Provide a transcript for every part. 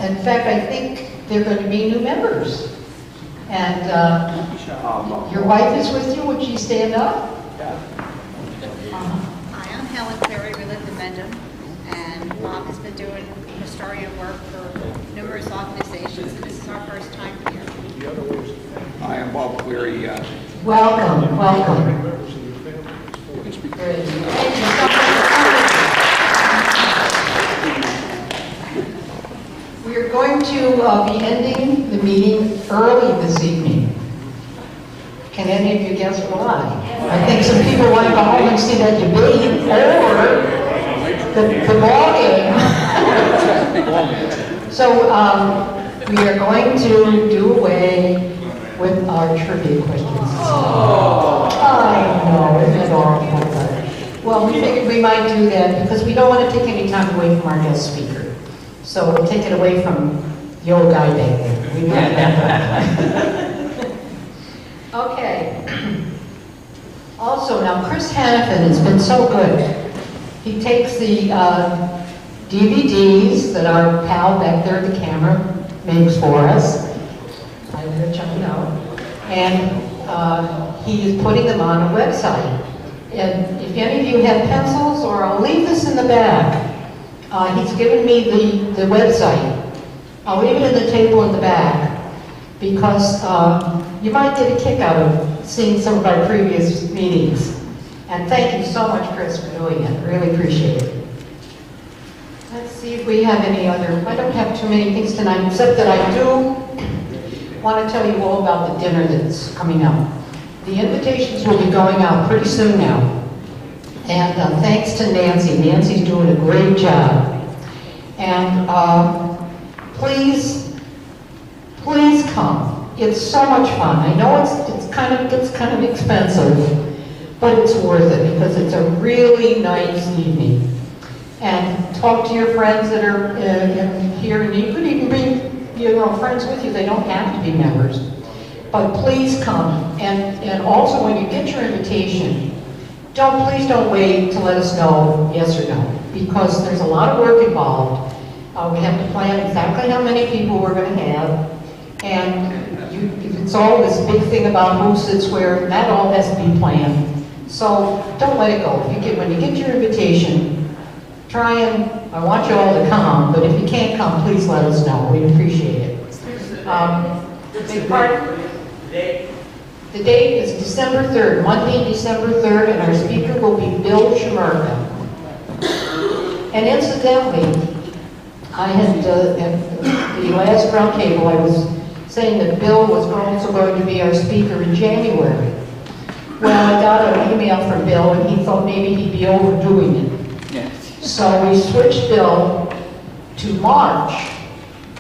In fact, I think they're going to be new members. And your wife is with you. Would she stand up? Hi, I'm Helen Cleary. We live in Mendham, and Bob has been doing historian work for numerous organizations, and this is our first time here. I am Bob Cleary. Welcome, welcome. Great. Thank you so much for coming. We are going to be ending the meeting early this evening. Can any of you guess why? I think some people want to go home and see that debate or the ball game. So we are going to do away with our trivia questions. Oh, I know, isn't it awful? Well, we figured we might do that because we don't want to take any time away from our guest speaker. So we'll take it away from the old guy back there. We know that. Okay. Also, now Chris Hannafin has been so good. He takes the DVDs that our pal back there at the camera makes for us. I'm going to check it out. And he is putting them on a website. And if any of you have pencils, or I'll leave this in the back, he's given me the website. I'll leave it in the table in the back because you might get a kick out of seeing some of our previous meetings. And thank you so much, Chris, for doing it. Really appreciate it. Let's see if we have any other. I don't have too many things tonight, except that I do want to tell you all about the dinner that's coming up. The invitations will be going out pretty soon now. And thanks to Nancy. Nancy's doing a great job. And please come. It's so much fun. I know it's kind of expensive, but it's worth it because it's a really nice evening. And talk to your friends that are here, and you could even bring friends with you. They don't have to be members. But please come. And also when you get your invitation, please don't wait to let us know yes or no, because there's a lot of work involved. We have to plan exactly how many people we're going to have, and it's all this big thing about who sits where, and that all has to be planned. So don't let it go. When you get your invitation, I want you all to come, but if you can't come, please let us know. We'd appreciate it. The date is December 3rd, Monday, December 3rd, and our speaker will be Bill Shamarka. And incidentally, I had, at the last round table, I was saying that Bill was also going to be our speaker in January. Well, I got an email from Bill, and he thought maybe he'd be overdoing it. Yes. So we switched Bill to March,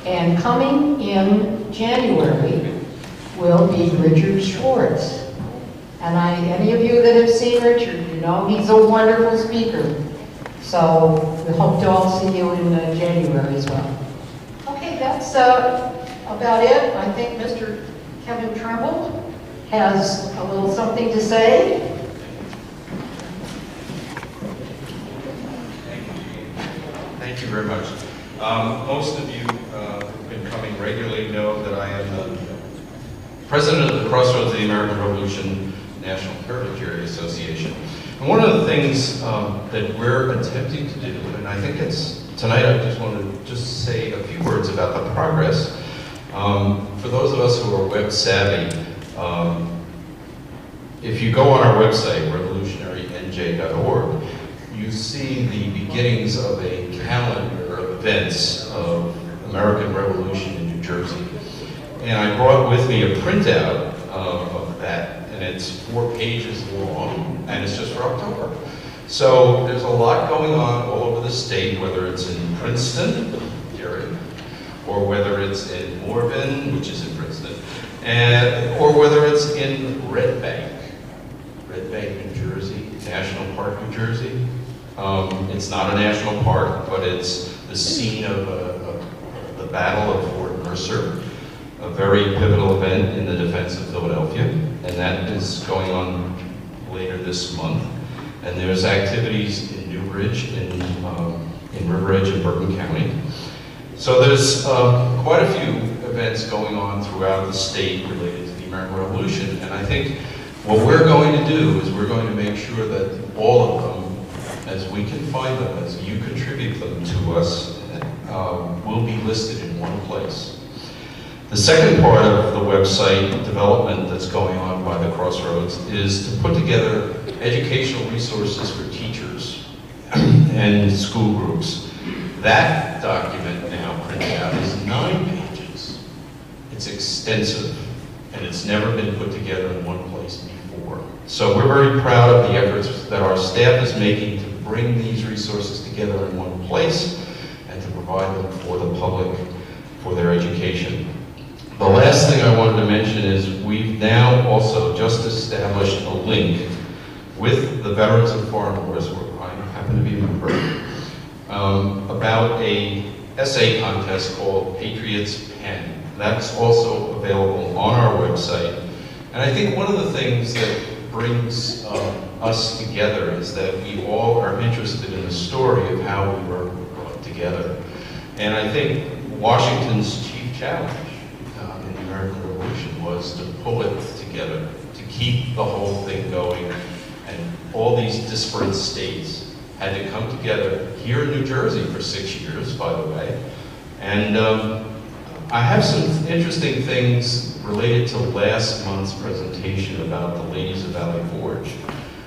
and coming in January will be Richard Schwartz. And any of you that have seen Richard, you know he's a wonderful speaker. So we hope to all see you in January as well. Okay, that's about it. I think Mr. Kevin Tremble has a little something to say. Thank you very much. Most of you who've been coming regularly know that I am the president of the Crossroads of the American Revolution National Heritage Area Association. And one of the things that we're attempting to do, and I think tonight I just want to say a few words about the progress. For those of us who are web savvy, if you go on our website, revolutionarynj.org, you see the beginnings of a calendar of events of American Revolution in New Jersey. And I brought with me a printout of that, and it's 4 pages long, and it's just for October. So there's a lot going on all over the state, whether it's in Princeton, Gary, or whether it's in Morven, which is in Princeton, or whether it's in Red Bank, New Jersey, National Park, New Jersey. It's not a national park, but it's the scene of the Battle of Fort Mercer, a very pivotal event in the defense of Philadelphia, and that is going on later this month. And there's activities in Newbridge, in River Edge and Bergen County. So there's quite a few events going on throughout the state related to the American Revolution, and I think what we're going to do is we're going to make sure that all of them, as we can find them, as you contribute them to us, will be listed in one place. The second part of the website development that's going on by the Crossroads is to put together educational resources for teachers and school groups. That document now printed out is 9 pages. It's extensive, and it's never been put together in one place before. So we're very proud of the efforts that our staff is making to bring these resources together in one place and to provide them for the public for their education. The last thing I wanted to mention is we've now also just established a link with the Veterans of Foreign Wars, where I happen to be a member, about a essay contest called Patriots Pen. That's also available on our website. And I think one of the things that brings us together is that we all are interested in the story of how we were brought together. And I think Washington's chief challenge in the American Revolution was to pull it together, to keep the whole thing going. And all these disparate states had to come together here in New Jersey for 6 years, by the way. And I have some interesting things related to last month's presentation about the ladies of Valley Forge.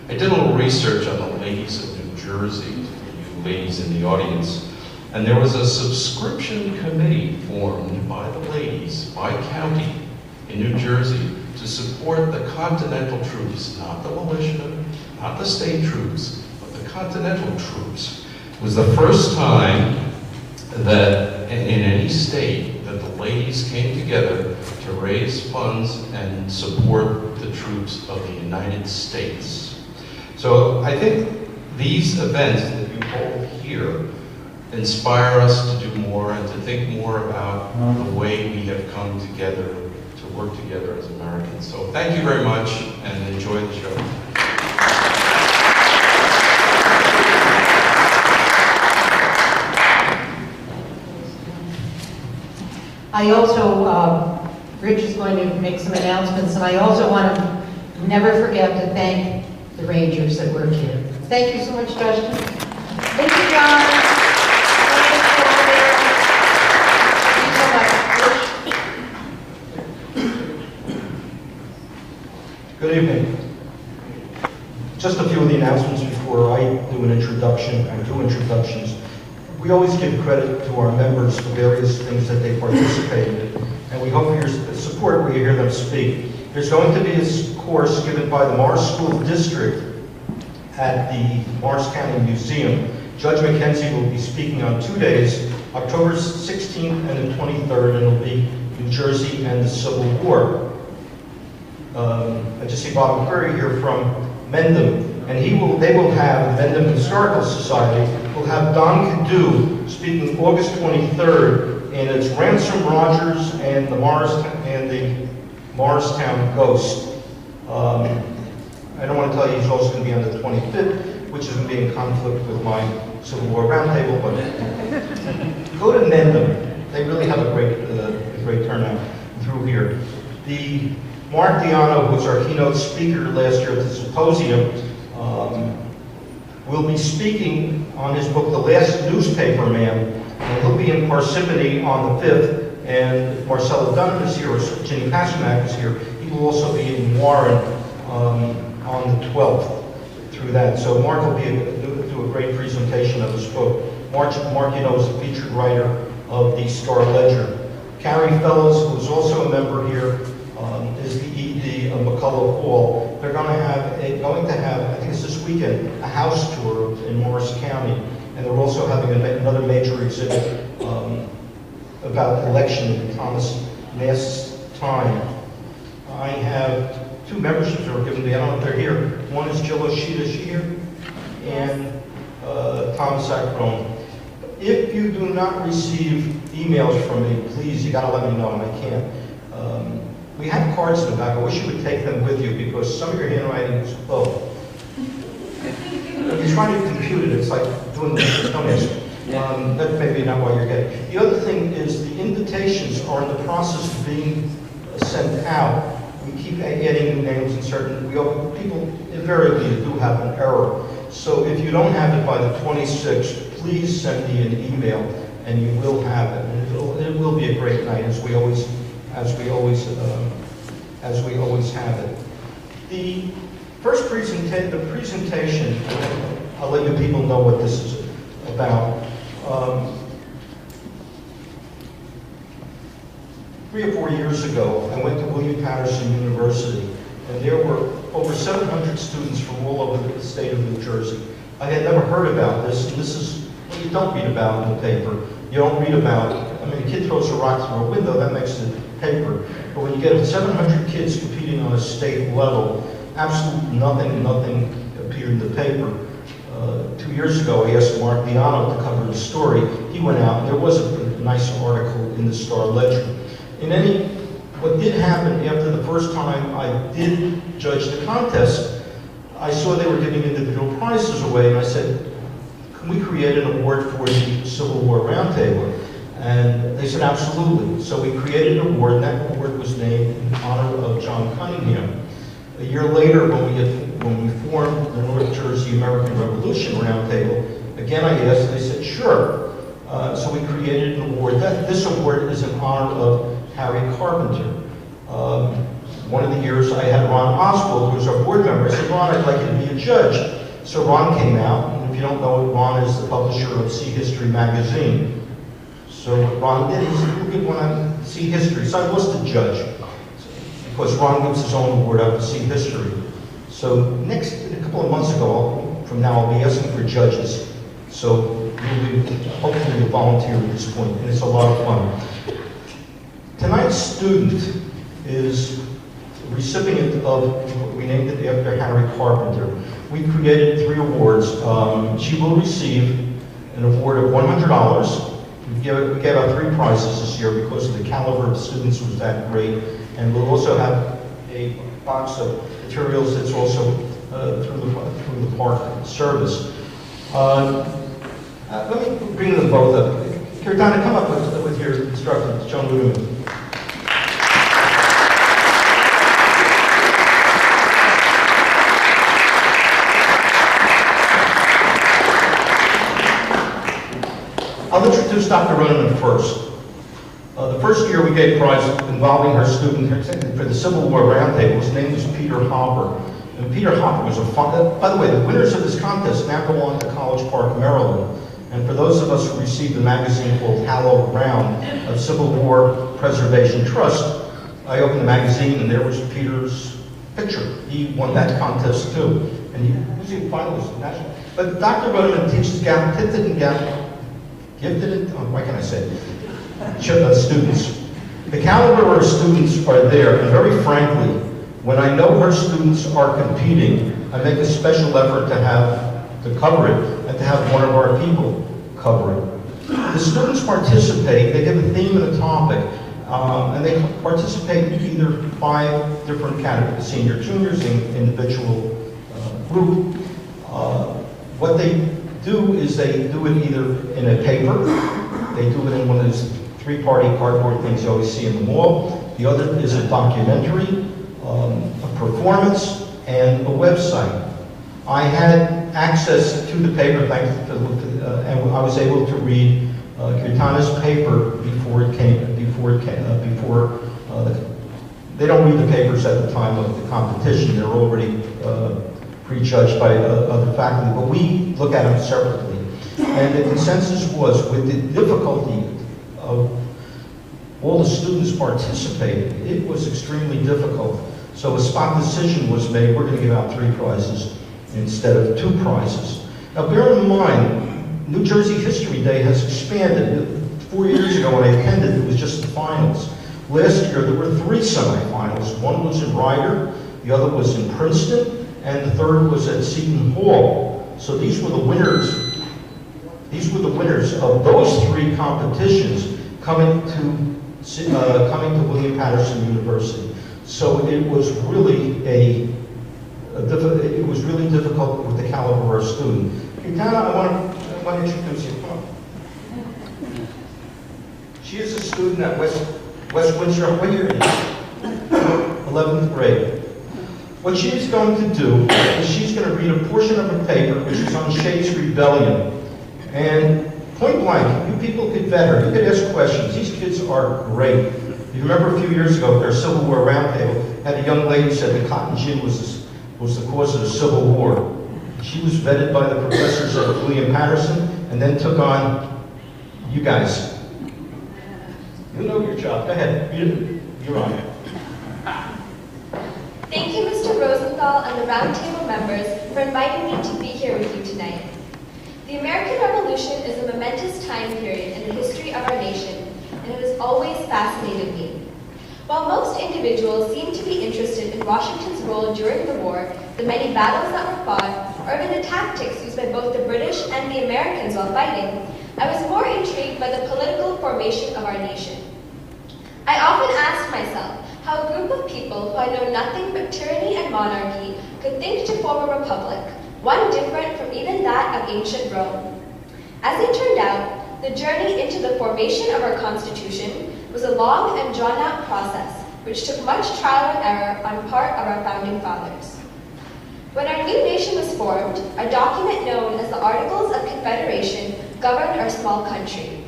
I did a little research on the ladies of New Jersey, for you ladies in the audience, and there was a subscription committee formed by the ladies, by county, in New Jersey, to support the Continental troops, not the militia, not the state troops, but the Continental troops. It was the first time that in any state that the ladies came together to raise funds and support the troops of the United States. So I think these events that you hold here inspire us to do more and to think more about the way we have come together to work together as Americans. So thank you very much and enjoy the show. I also, Rich is going to make some announcements, and I also want to never forget to thank the Rangers that work here. Thank you so much, Justin. Thank you, John. Good evening. Just a few of the announcements before I do an introduction, and two introductions. We always give credit to our members for various things that they participate in, and we hope for your support when you hear them speak. There's going to be a course given by the Morris School District at the Morris County Museum. Judge McKenzie will be speaking on 2 days, October 16th and the 23rd, and it'll be New Jersey and the Civil War. I just see Bob McCurry here from Mendham, and they will have, the Mendham Historical Society will have Don Cadu speaking August 23rd, and it's Ransom Rogers and the Morristown Ghost. I don't want to tell you he's also going to be on the 25th, which is going to be in conflict with my Civil War Roundtable, but go to Mendham. They really have a great turnout through here. The Mark Diano, who was our keynote speaker last year at the symposium, will be speaking on his book, The Last Newspaper Man, and he'll be in Parsippany on the 5th, and Marcella Dunham is here, or Ginny Pasternak is here. He will also be in Warren on the 12th through that. So Mark will do a great presentation of his book. Mark, you know, is the featured writer of the Star Ledger. Carrie Fellows, who is also a member here, is the ED of McCullough Hall. They're going to have, I think it's this weekend, a house tour in Morris County, and they're also having another major exhibit about election Thomas Nast's time. I have two memberships that were given to me. I don't know if they're here. One is Jill Oshita, is she here? And Thomas Sacrone. If you do not receive emails from me, please, you got to let me know, and I can't. We have cards in the back. I wish you would take them with you because some of your handwriting is low. If you're trying to compute it, it's like doing the toenails. That's maybe not what you're getting. The other thing is the invitations are in the process of being sent out. We keep adding new names and people invariably do have an error. So if you don't have it by the 26th, please send me an email and you will have it. And it will be a great night as we always have it. The first presentation, I'll let you people know what this is about. 3 or 4 years ago, I went to William Patterson University, and there were over 700 students from all over the state of New Jersey. I had never heard about this, and this is what you don't read about in the paper. You don't read about, I mean, a kid throws a rock through a window, that makes the paper. But when you get 700 kids competing on a state level, absolutely nothing appeared in the paper. 2 years ago, I asked Mark Diano to cover the story. He went out, and there was a nice article in the Star Ledger. What did happen after the first time I did judge the contest, I saw they were giving individual prizes away, and I said, can we create an award for the Civil War Roundtable? And they said, absolutely. So we created an award, and that award was named in honor of John Cunningham. A year later, when we formed the North Jersey American Revolution Roundtable, again I asked, they said, sure. So we created an award. This award is in honor of Harry Carpenter. One of the years I had Ron Oswald, who was our board member. I said, Ron, I'd like you to be a judge. So Ron came out, and if you don't know it, Ron is the publisher of See History magazine. So what Ron did, he said, we'll give one on See History. So I was the judge, because Ron gives his own award out to See History. So a couple of months ago, from now, I'll be asking for judges. So hopefully you'll volunteer at this point, and it's a lot of fun. Tonight's student is the recipient of, we named it after Harry Carpenter. We created 3 awards. She will receive an award of $100. We gave out 3 prizes this year because of the caliber of the students was that great. And we'll also have a box of materials that's also through the park service. Let me bring them both up. Kirtana, come up with your instructor, John Ludeman. I'll introduce Dr. Runneman first. The first year we gave a prize involving her student for the Civil War Roundtable. His name was Peter Hopper. And Peter Hopper was by the way, the winners of this contest now go on to College Park, Maryland. And for those of us who received a magazine called Hallowed Ground of Civil War Preservation Trust, I opened the magazine and there was Peter's picture. He won that contest too. And he was a finalist national. But Dr. Runneman teaches gifted and what can I say? Students. The caliber of our students are there, and very frankly, when I know her students are competing, I make a special effort to cover it and to have one of our people cover it. The students participate, they give a theme and a topic, and they participate in either 5 different categories, senior, juniors, individual group. What they do is they do it either in a paper, they do it in one of those 3-party cardboard things you always see in the mall. The other is a documentary, a performance, and a website. I had access to the paper, thanks to and I was able to read Kirtana's paper before it came. They don't read the papers at the time of the competition. They're already prejudged by other faculty, but we look at them separately. And the consensus was, with the difficulty of all the students participating, it was extremely difficult. So a spot decision was made, we're going to give out 3 prizes instead of 2 prizes. Now bear in mind, New Jersey History Day has expanded. 4 years ago when I attended, it was just the finals. Last year there were 3 semifinals. One was in Ryder, the other was in Princeton, and the third was at Seton Hall. So these were the winners. These were the winners of those 3 competitions coming to William Patterson University. So it was really difficult with the caliber of our student. Kirtana, I want to introduce you. Come on. She is a student at West Windsor. What year is she? 11th grade. What she is going to do is she's going to read a portion of a paper which is on Shays' Rebellion. And point blank, you people could vet her. You could ask questions. These kids are great. You remember a few years ago at their Civil War roundtable, had a young lady said the cotton gin was the cause of the Civil War. She was vetted by the professors at William Patterson and then took on you guys. You know your job. Go ahead. You're on. Thank you, Mr. Rosenthal and the roundtable members for inviting me to be here with you tonight. The American Revolution is a momentous time period in the history of our nation, and it has always fascinated me. While most individuals seem to be interested in Washington's role during the war, the many battles that were fought, or even the tactics used by both the British and the Americans while fighting, I was more intrigued by the political formation of our nation. I often asked myself how a group of people who had known nothing but tyranny and monarchy could think to form a republic, one different from even that of ancient Rome. As it turned out, the journey into the formation of our Constitution was a long and drawn-out process, which took much trial and error on part of our founding fathers. When our new nation was formed, a document known as the Articles of Confederation governed our small country.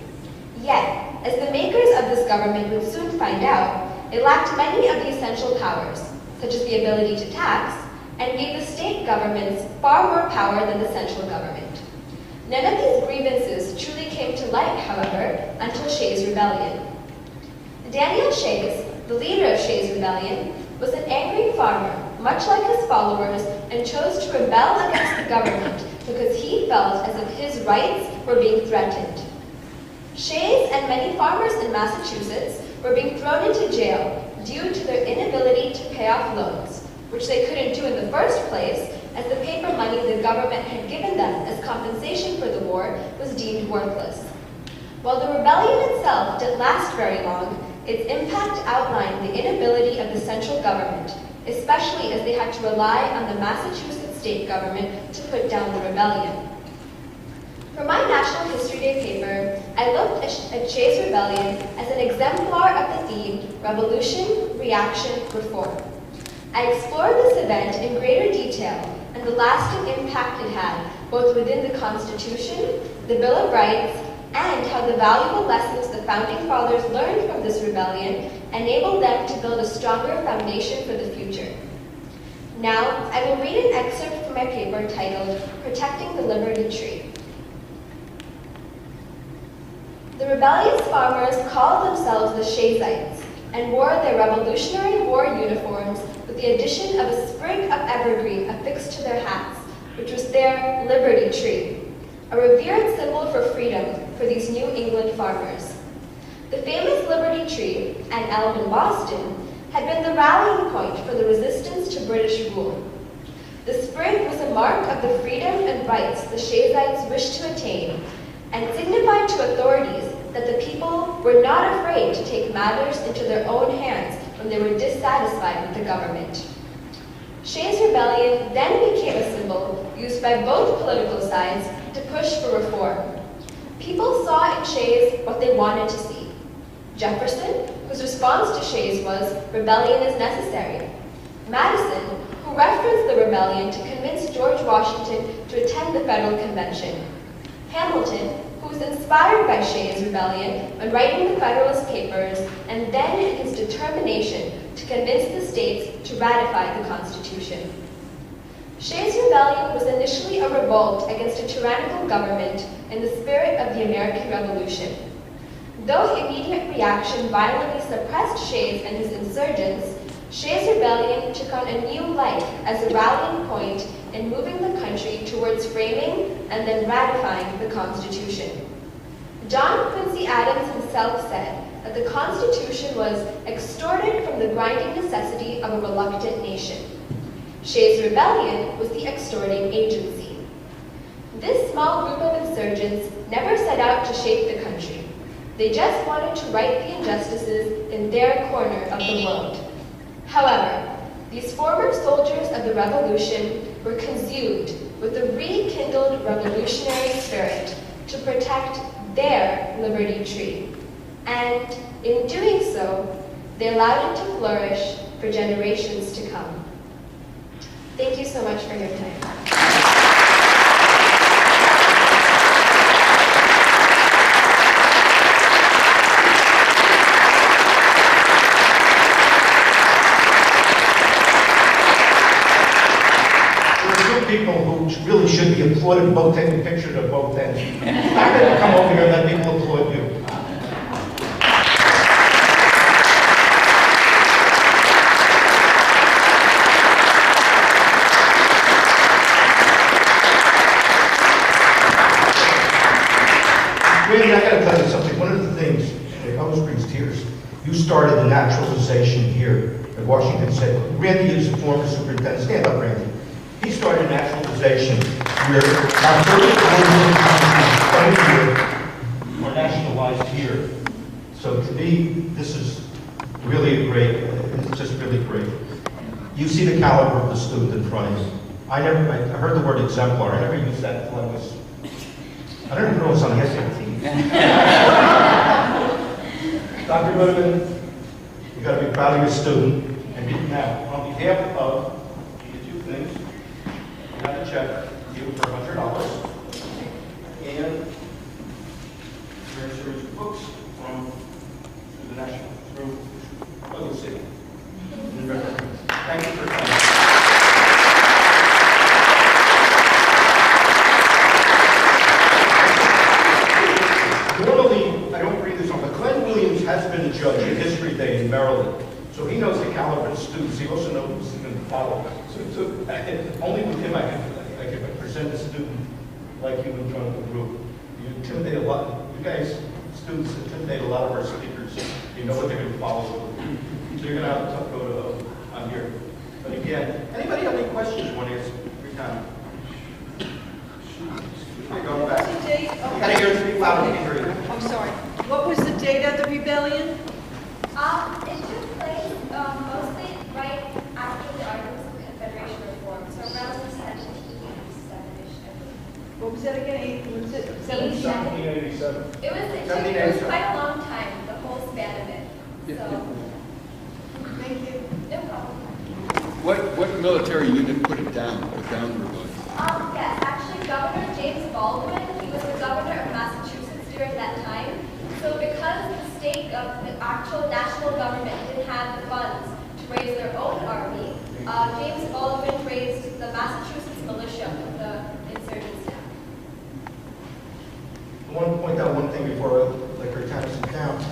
Yet, as the makers of this government would soon find out, it lacked many of the essential powers, such as the ability to tax, and gave the state governments far more power than the central government. None of these grievances truly came to light, however, until Shays' Rebellion. Daniel Shays, the leader of Shays' Rebellion, was an angry farmer, much like his followers, and chose to rebel against the government because he felt as if his rights were being threatened. Shays and many farmers in Massachusetts were being thrown into jail due to their inability to pay off loans, which they couldn't do in the first place, as the paper money the government had given them as compensation for the war was deemed worthless. While the rebellion itself didn't last very long, its impact outlined the inability of the central government, especially as they had to rely on the Massachusetts state government to put down the rebellion. For my National History Day paper, I looked at Shays' Rebellion as an exemplar of the theme Revolution, Reaction, Reform. I explored this event in greater detail and the lasting impact it had, both within the Constitution, the Bill of Rights, and how the valuable lessons the Founding Fathers learned from this rebellion enabled them to build a stronger foundation for the future. Now, I will read an excerpt from my paper titled Protecting the Liberty Tree. The rebellious farmers called themselves the Shaysites and wore their Revolutionary War uniforms with the addition of a sprig of evergreen affixed to their hats, which was their Liberty Tree, a revered symbol for freedom for these New England farmers. The famous Liberty Tree, an elm in Boston, had been the rallying point for the resistance to British rule. The sprig was a mark of the freedom and rights the Shaysites wished to attain, and signified to authorities that the people were not afraid to take matters into their own hands when they were dissatisfied with the government. Shays' Rebellion then became a symbol used by both political sides to push for reform. People saw in Shays what they wanted to see. Jefferson, whose response to Shays was, "Rebellion is necessary." Madison, who referenced the rebellion to convince George Washington to attend the Federal Convention. Hamilton, who was inspired by Shays' Rebellion when writing the Federalist Papers, and then in his determination to convince the states to ratify the Constitution. Shays' Rebellion was initially a revolt against a tyrannical government in the spirit of the American Revolution. Though immediate reaction violently suppressed Shays and his insurgents, Shays' Rebellion took on a new life as a rallying point in moving the country towards framing and then ratifying the Constitution. John Quincy Adams himself said that the Constitution was extorted from the grinding necessity of a reluctant nation. Shays' Rebellion was the extorting agency. This small group of insurgents never set out to shape the country. They just wanted to right the injustices in their corner of the world. However, these former soldiers of the Revolution were consumed with the rekindled revolutionary spirit to protect their liberty tree. And in doing so, they allowed it to flourish for generations to come. Thank you so much for your time. People who really should be applauded, both taking pictures of both ends. I'm going to come over here and let people applaud you. Randy, I got to tell you something. One of the things that always brings tears, you started the naturalization here at Washington State. Randy is the former superintendent. Stand up, Randy. He started naturalization where our first countries here were nationalized here. So to me, this is really it's just really great. You see the caliber of the student in front of you. I heard the word exemplar. I never used that until I don't even know it's on the SAT. Dr. Goodman, you got to be proud of your student. And now, on behalf of the two things, got a check due for $100, and there's books from the national through Oklahoma City. Thank you for coming. Normally, I don't read this on, but Glenn Williams has been a judge at History Day in Maryland, so he knows the caliber of students. He also knows who's going to follow. So only with him I can present a student like you in front of the group. You intimidate a lot. You guys, students, intimidate a lot of our speakers. You know what they're going to follow. So you're going to have to go to on here. But again, anybody have any questions you want to ask? Every time. Going back. What's the date? You got to hear it speak louder. We can hear you. I'm sorry. What was the date of the rebellion? It took place mostly right after the Articles of Confederation were formed, so around 1787-ish, I believe. What was that again? Was it 1787? It was quite a long time, the whole span of it. So, Thank you. no problem. What military unit put it down, the rebellion? Yes, actually, Governor James Baldwin, he was the governor of Massachusetts during that time. So because the state of the actual national government didn't have the funds to raise their own army, James Baldwin raised the Massachusetts militia with the insurgent staff. I want to point out one thing before I let her kind of sit down.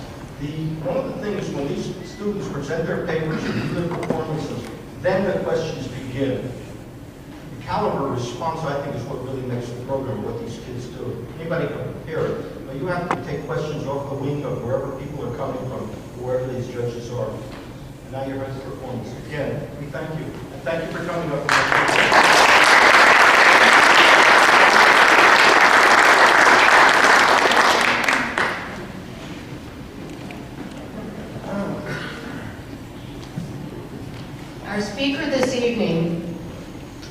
One of the things when these students present their papers and do their performances, then the questions begin. The caliber of response, I think, is what really makes the program, what these kids do. Anybody can prepare it, but you have to take questions off the wing of wherever people are coming from, wherever these judges are. And now you're ready for performance. Again, we thank you. And thank you for coming up. Our speaker this evening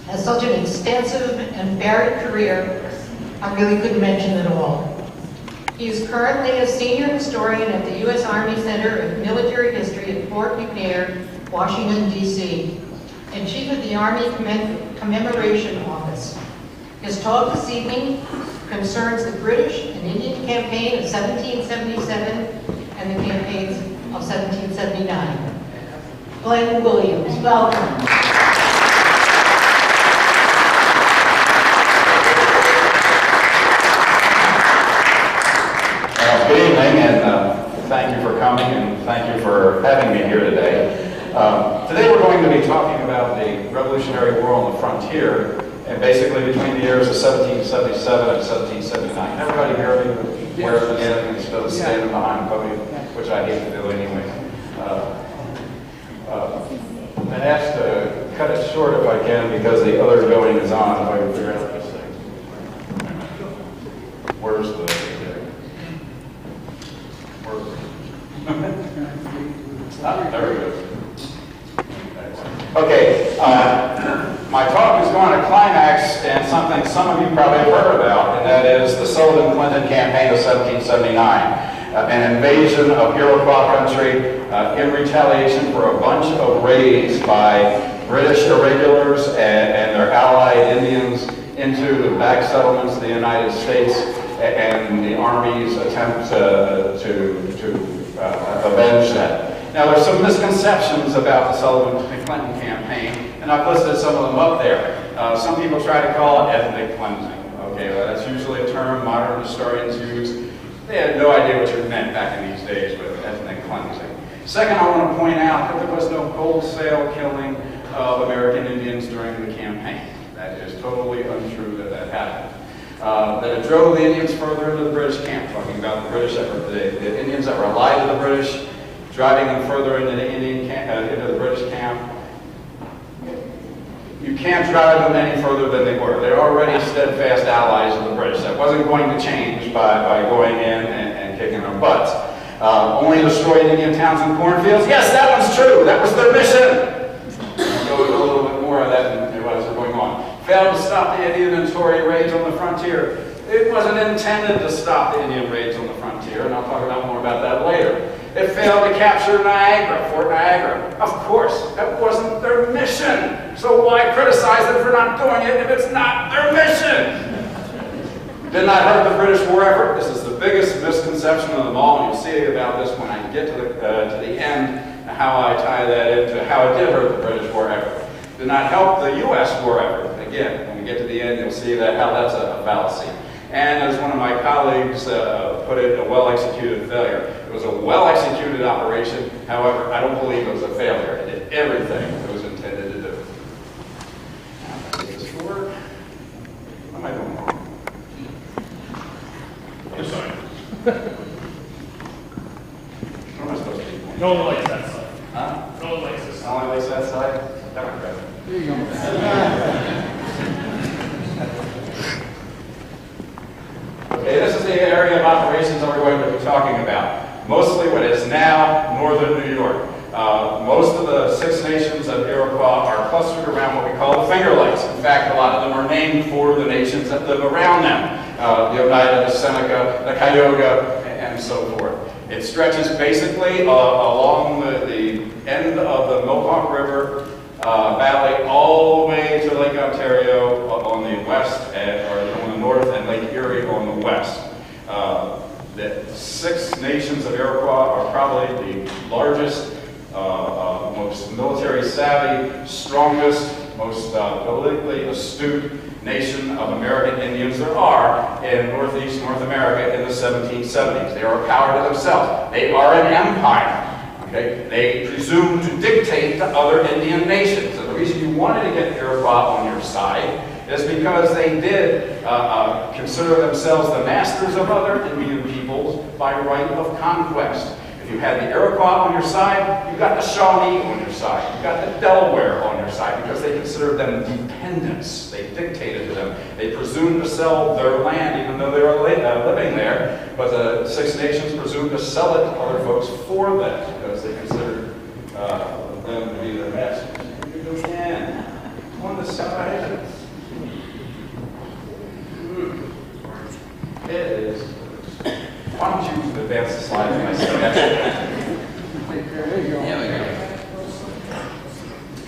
has such an extensive and varied career, I really couldn't mention it all. He is currently a senior historian at the U.S. Army Center of Military History at Fort McNair, Washington, D.C., and chief of the Army Commemoration Office. His talk this evening concerns the British and Indian campaign of 1777 and the campaigns of 1779. Glenn Williams, welcome. Good evening, and thank you for coming, and thank you for having me here today. Today we're going to be talking about the Revolutionary War on the frontier, and basically between the years of 1777 and 1779. Everybody hear me? Where I'm standing instead of standing behind the podium, which I hate to do anyway. I'm asked to cut it short if I can because the other going is on. If I can figure out this thing. Where's the... there we go. Okay, my talk is going to climax in something some of you probably have heard about, and that is the Sullivan-Clinton campaign of 1779. an invasion of Iroquois country in retaliation for a bunch of raids by British irregulars and their allied Indians into the back settlements of the United States, and the Army's attempt to avenge that. Now, there's some misconceptions about the Sullivan and Clinton campaign, and I've listed some of them up there. Some people try to call it ethnic cleansing. Okay, well, that's usually a term modern historians use. They had no idea what you meant back in these days with ethnic cleansing. Second, I want to point out that there was no wholesale killing of American Indians during the campaign. That is totally untrue that that happened. That it drove the Indians further into the British camp, talking about the British, the Indians that were allied to the British, driving them further into the into the British camp. You can't drive them any further than they were. They're already steadfast allies of the British. That wasn't going to change by going in and kicking their butts. Only destroyed Indian towns and cornfields? Yes, that one's true. That was their mission. I'll go into a little bit more of that as we're going on. Failed to stop the Indian and Tory raids on the frontier. It wasn't intended to stop the Indian raids on the frontier, and I'll talk about more about that later. It failed to capture Niagara, Fort Niagara. Of course, that wasn't their mission. So why criticize them for not doing it if it's not their mission? Did not hurt the British war effort. This is the biggest misconception of them all, and you'll see about this when I get to the end, how I tie that into how it did hurt the British war effort. Did not help the U.S. war effort. Again, when we get to the end, you'll see that how that's a fallacy. And as one of my colleagues put it, a well-executed failure. It was a well-executed operation. However, I don't believe it was a failure. It did everything it was intended to do. Now, if this work, what am I doing wrong? I'm sorry. What am I supposed to be doing? No one likes that side. Huh? No one likes this I side. only likes that side? Democrat. There you go. Okay, this is the area of operations that we're going to be talking about. Mostly what is now northern New York. Most of the Six Nations of Iroquois are clustered around what we call the Finger Lakes. In fact, a lot of them are named for the nations that live around them. The Oneida, the Seneca, the Cayuga, and so forth. It stretches basically along the end of the Mohawk River Valley all the way to Lake Ontario on the west, or on the north, and Lake Erie on the west. The Six Nations of Iroquois are probably the largest, most military savvy, strongest, most politically astute nation of American Indians there are in Northeast North America in the 1770s. They are a power to themselves. They are an empire. Okay? They presume to dictate to other Indian nations. And the reason you wanted to get Iroquois on your side is because they did consider themselves the masters of other Indian peoples by right of conquest. If you had the Iroquois on your side, you got the Shawnee on your side. You got the Delaware on your side because they considered them dependents. They dictated to them. They presumed to sell their land even though they were living there, but the Six Nations presumed to sell it to other folks for them because they considered them to be their masters. Here you go again. On the side. It is. Why don't you advance the slide when I say that?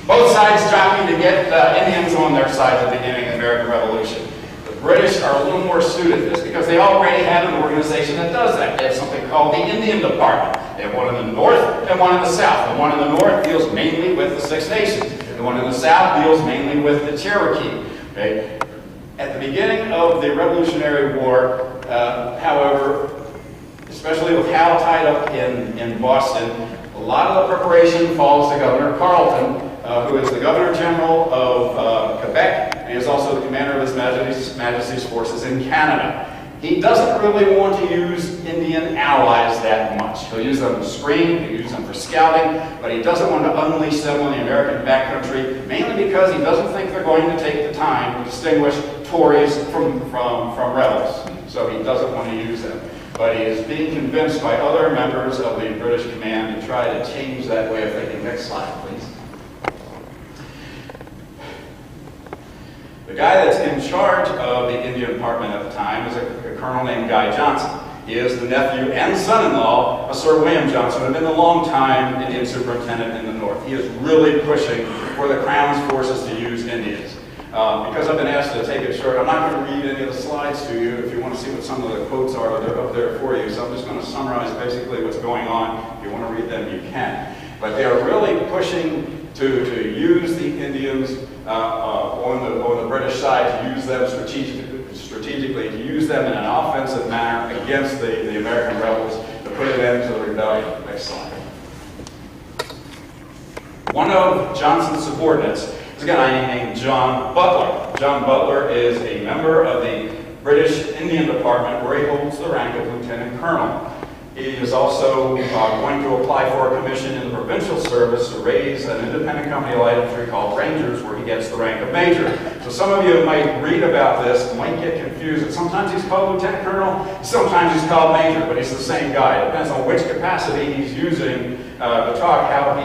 Both sides jockeying to get Indians on their side at the beginning of the American Revolution. The British are a little more suited to this because they already have an organization that does that. They have something called the Indian Department. They have one in the north and one in the south. The one in the north deals mainly with the Six Nations. The one in the south deals mainly with the Cherokee. Okay? At the beginning of the Revolutionary War, however, especially with Howe tied up in Boston, a lot of the preparation falls to Governor Carleton, who is the Governor General of Quebec, and he is also the commander of His Majesty's forces in Canada. He doesn't really want to use Indian allies that much. He'll use them to screen, he'll use them for scouting, but he doesn't want to unleash them on the American backcountry, mainly because he doesn't think they're going to take the time to distinguish Tories from rebels. So he doesn't want to use them. But he is being convinced by other members of the British command to try to change that way of thinking. Next slide, please. The guy that's in charge of the Indian Department at the time is a colonel named Guy Johnson. He is the nephew and son-in-law of Sir William Johnson, who had been the long-time Indian superintendent in the North. He is really pushing for the Crown's forces to use Indians. Because I've been asked to take it short, I'm not going to read any of the slides to you. If you want to see what some of the quotes are, they're up there for you. So I'm just going to summarize basically what's going on. If you want to read them, you can. But they are really pushing to use the Indians on the British side, to use them strategically, to use them in an offensive manner against the American rebels, to put an end to the rebellion. Next slide. One of Johnson's subordinates is a guy named John Butler. John Butler is a member of the British Indian Department, where he holds the rank of lieutenant colonel. He is also going to apply for a commission in the provincial service to raise an independent company of light infantry called Rangers, where he gets the rank of major. So some of you might read about this, might get confused, and sometimes he's called lieutenant colonel, sometimes he's called major, but he's the same guy. It depends on which capacity he's using to talk, how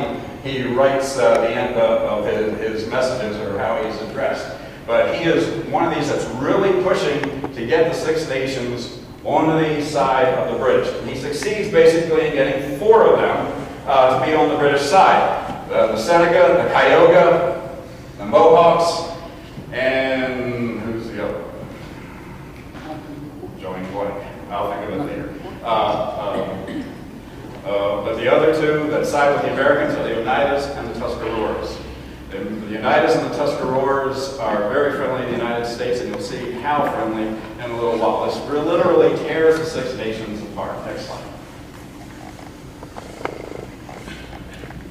he writes the end of his messages, or how he's addressed. But he is one of these that's really pushing to get the Six Nations on the side of the British. And he succeeds basically in getting 4 of them to be on the British side. The Seneca, the Cayuga, the Mohawks, and who's the other one? Joey Blank. I'll think of it later. But the other 2 that side with the Americans are the Oneidas and the Tuscaroras. The Oneidas and the Tuscaroras are very friendly to the United States, and you'll see how friendly in a little while. This literally tears the Six Nations apart. Next slide.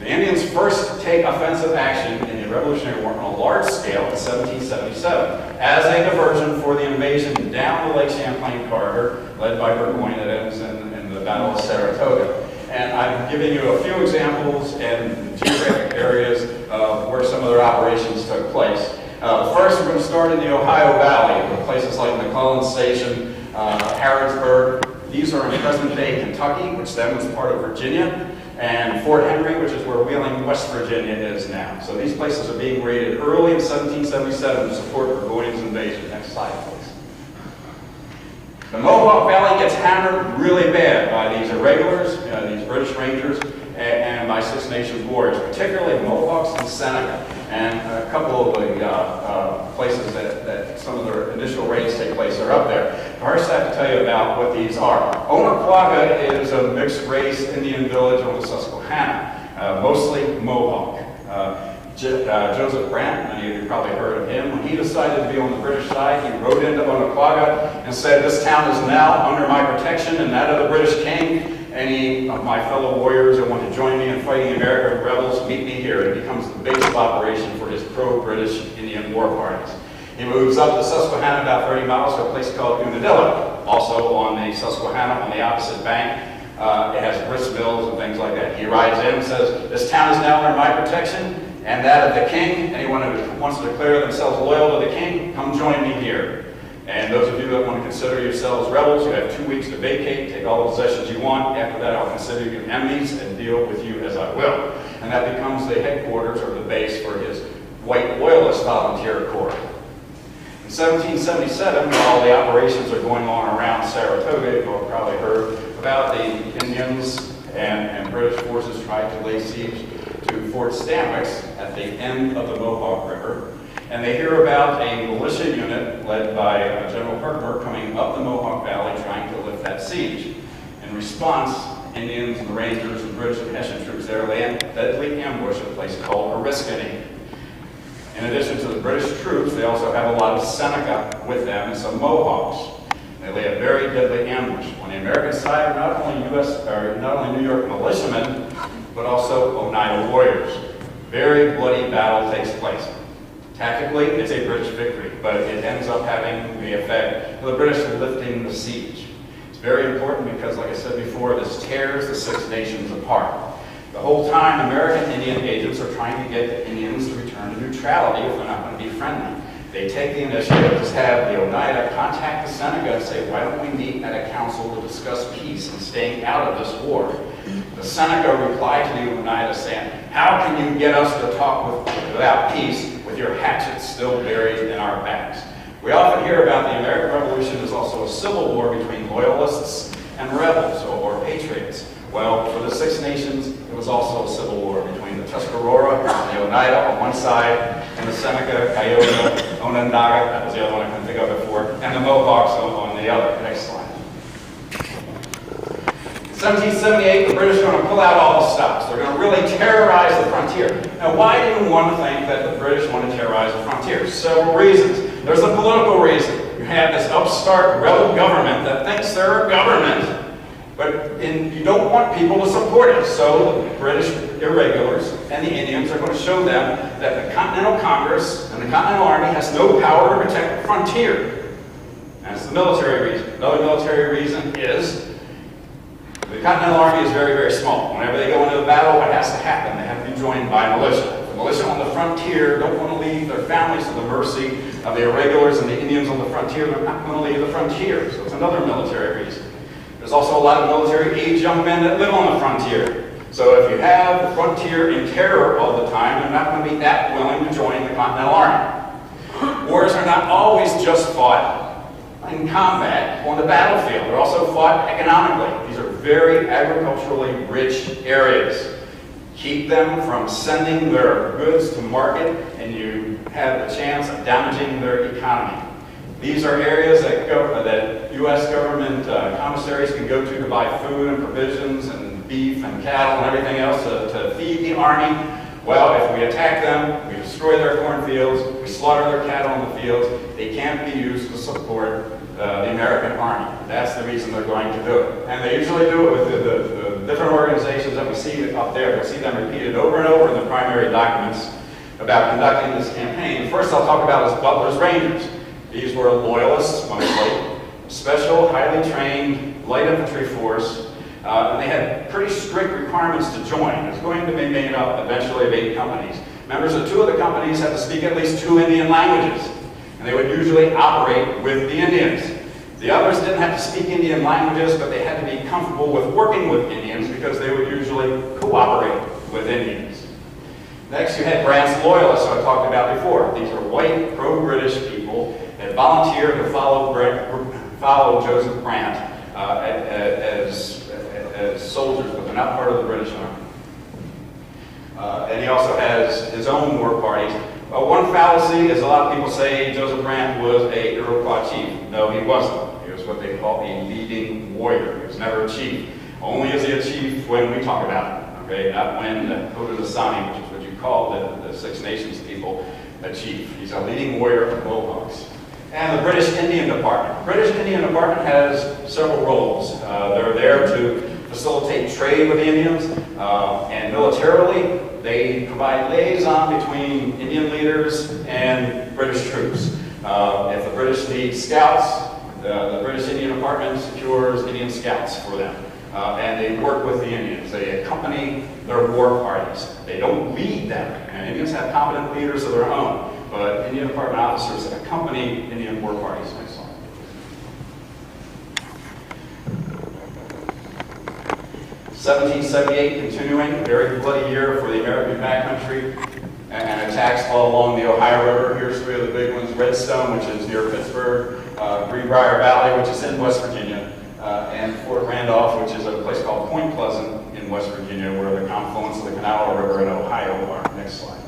The Indians first take offensive action in the Revolutionary War on a large scale in 1777 as a diversion for the invasion down the Lake Champlain corridor led by Burgoyne that ends in the Battle of Saratoga. And I'm giving you a few examples and geographic areas where some of their operations took place. First, we're going to start in the Ohio Valley, with places like McClellan Station, Harrodsburg. These are in present-day Kentucky, which then was part of Virginia, and Fort Henry, which is where Wheeling, West Virginia is now. So these places are being raided early in 1777 to support Burgoyne's invasion. Next slide, please. The Mohawk Valley gets hammered really bad by these irregulars, these British Rangers, and by Six Nations warriors, particularly Mohawks and Seneca, and a couple of the places that some of their initial raids take place are up there. First, I have to tell you about what these are. Onaquaga is a mixed-race Indian village on the Susquehanna, mostly Mohawk. Joseph Brant, many of you probably heard of him. When he decided to be on the British side, he rode into Onaquaga and said, "This town is now under my protection and that of the British king. Any of my fellow warriors that want to join me in fighting the American rebels, meet me here." It becomes the base of operation for his pro-British Indian war parties. He moves up the Susquehanna about 30 miles to a place called Unadilla, also on the Susquehanna on the opposite bank. It has grist mills and things like that. He rides in and says, "This town is now under my protection and that of the king. Anyone who wants to declare themselves loyal to the king, come join me here." And those of you that want to consider yourselves rebels, you have 2 weeks to vacate, take all the possessions you want. After that, I'll consider you enemies and deal with you as I will. And that becomes the headquarters or the base for his white loyalist volunteer corps. In 1777, while the operations are going on around Saratoga, you've probably heard about the Indians and British forces tried to lay siege to Fort Stanwix at the end of the Mohawk River. And they hear about a militia unit led by General Herkimer coming up the Mohawk Valley trying to lift that siege. In response, Indians and the Rangers and British and Hessian troops there lay a deadly ambush at a place called Oriskany. In addition to the British troops, they also have a lot of Seneca with them and some Mohawks. They lay a very deadly ambush. On the American side, not only New York militiamen, but also Oneida warriors. Very bloody battle takes place. Tactically, it's a British victory, but it ends up having the effect of the British lifting the siege. It's very important because, like I said before, this tears the Six Nations apart. The whole time, American Indian agents are trying to get the Indians to return to neutrality if they're not going to be friendly. They take the initiative to have the Oneida contact the Seneca and say, "Why don't we meet at a council to discuss peace and staying out of this war?" The Seneca replied to the Oneida saying, "How can you get us to talk without peace with your hatchets still buried in our backs?" We often hear about the American Revolution as also a civil war between loyalists and rebels or patriots. Well, for the Six Nations, it was also a civil war between the Tuscarora and the Oneida on one side, and the Seneca, Cayuga, Onondaga, that was the other one I couldn't think of before, and the Mohawks on the other. Next slide. In 1778, the British are going to pull out all the stops. They're going to really terrorize the frontier. Now, why do you want to think that the British want to terrorize the frontier? Several reasons. There's a political reason. You have this upstart rebel government that thinks they're a government. But you don't want people to support it, so the British irregulars and the Indians are going to show them that the Continental Congress and the Continental Army has no power to protect the frontier. That's the military reason. Another military reason is the Continental Army is very, very small. Whenever they go into a battle, what has to happen? They have to be joined by militia. The militia on the frontier don't want to leave their families to the mercy of the irregulars and the Indians on the frontier. They're not going to leave the frontier, so it's another military reason. There's also a lot of military-age young men that live on the frontier. So if you have the frontier in terror all the time, they're not going to be that willing to join the Continental Army. Wars are not always just fought in combat on the battlefield. They're also fought economically. These are very agriculturally rich areas. Keep them from sending their goods to market, and you have the chance of damaging their economy. These are areas that U.S. government commissaries can go to buy food and provisions and beef and cattle and everything else to feed the army. Well, if we attack them, we destroy their cornfields, we slaughter their cattle in the fields, they can't be used to support the American army. That's the reason they're going to do it. And they usually do it with the different organizations that we see up there. You'll see them repeated over and over in the primary documents about conducting this campaign. The first I'll talk about is Butler's Rangers. These were loyalists, mostly, special, highly trained, light infantry force, and they had pretty strict requirements to join. It was going to be made up eventually of 8 companies. Members of 2 of the companies had to speak at least 2 Indian languages, and they would usually operate with the Indians. The others didn't have to speak Indian languages, but they had to be comfortable with working with Indians because they would usually cooperate with Indians. Next, you had Grant's loyalists, who I talked about before. These are white, pro-British people that volunteered to follow Joseph Grant as soldiers, but they're not part of the British Army. And he also has his own war parties. One fallacy is a lot of people say Joseph Grant was a Iroquois chief. No, he wasn't. He was what they call a leading warrior. He was never a chief. Only is he a chief when we talk about him, okay? Not when Haudenosaunee, which is what you call the Six Nations people, a chief. He's a leading warrior of the Mohawks. And the British Indian Department. The British Indian Department has several roles. They're there to facilitate trade with the Indians, and militarily, they provide liaison between Indian leaders and British troops. If the British need scouts, the British Indian Department secures Indian scouts for them. And they work with the Indians. They accompany their war parties. They don't lead them. And Indians have competent leaders of their own, but Indian Department officers accompany Indian war parties. Next slide. (1778) continuing, a very bloody year for the American backcountry, and attacks all along the Ohio River. Here's 3 of the big ones: Redstone, which is near Pittsburgh, Greenbrier Valley, which is in West Virginia, and Fort Randolph, which is a place called Point Pleasant in West Virginia, where the confluence of the Kanawha River and Ohio are. Next slide.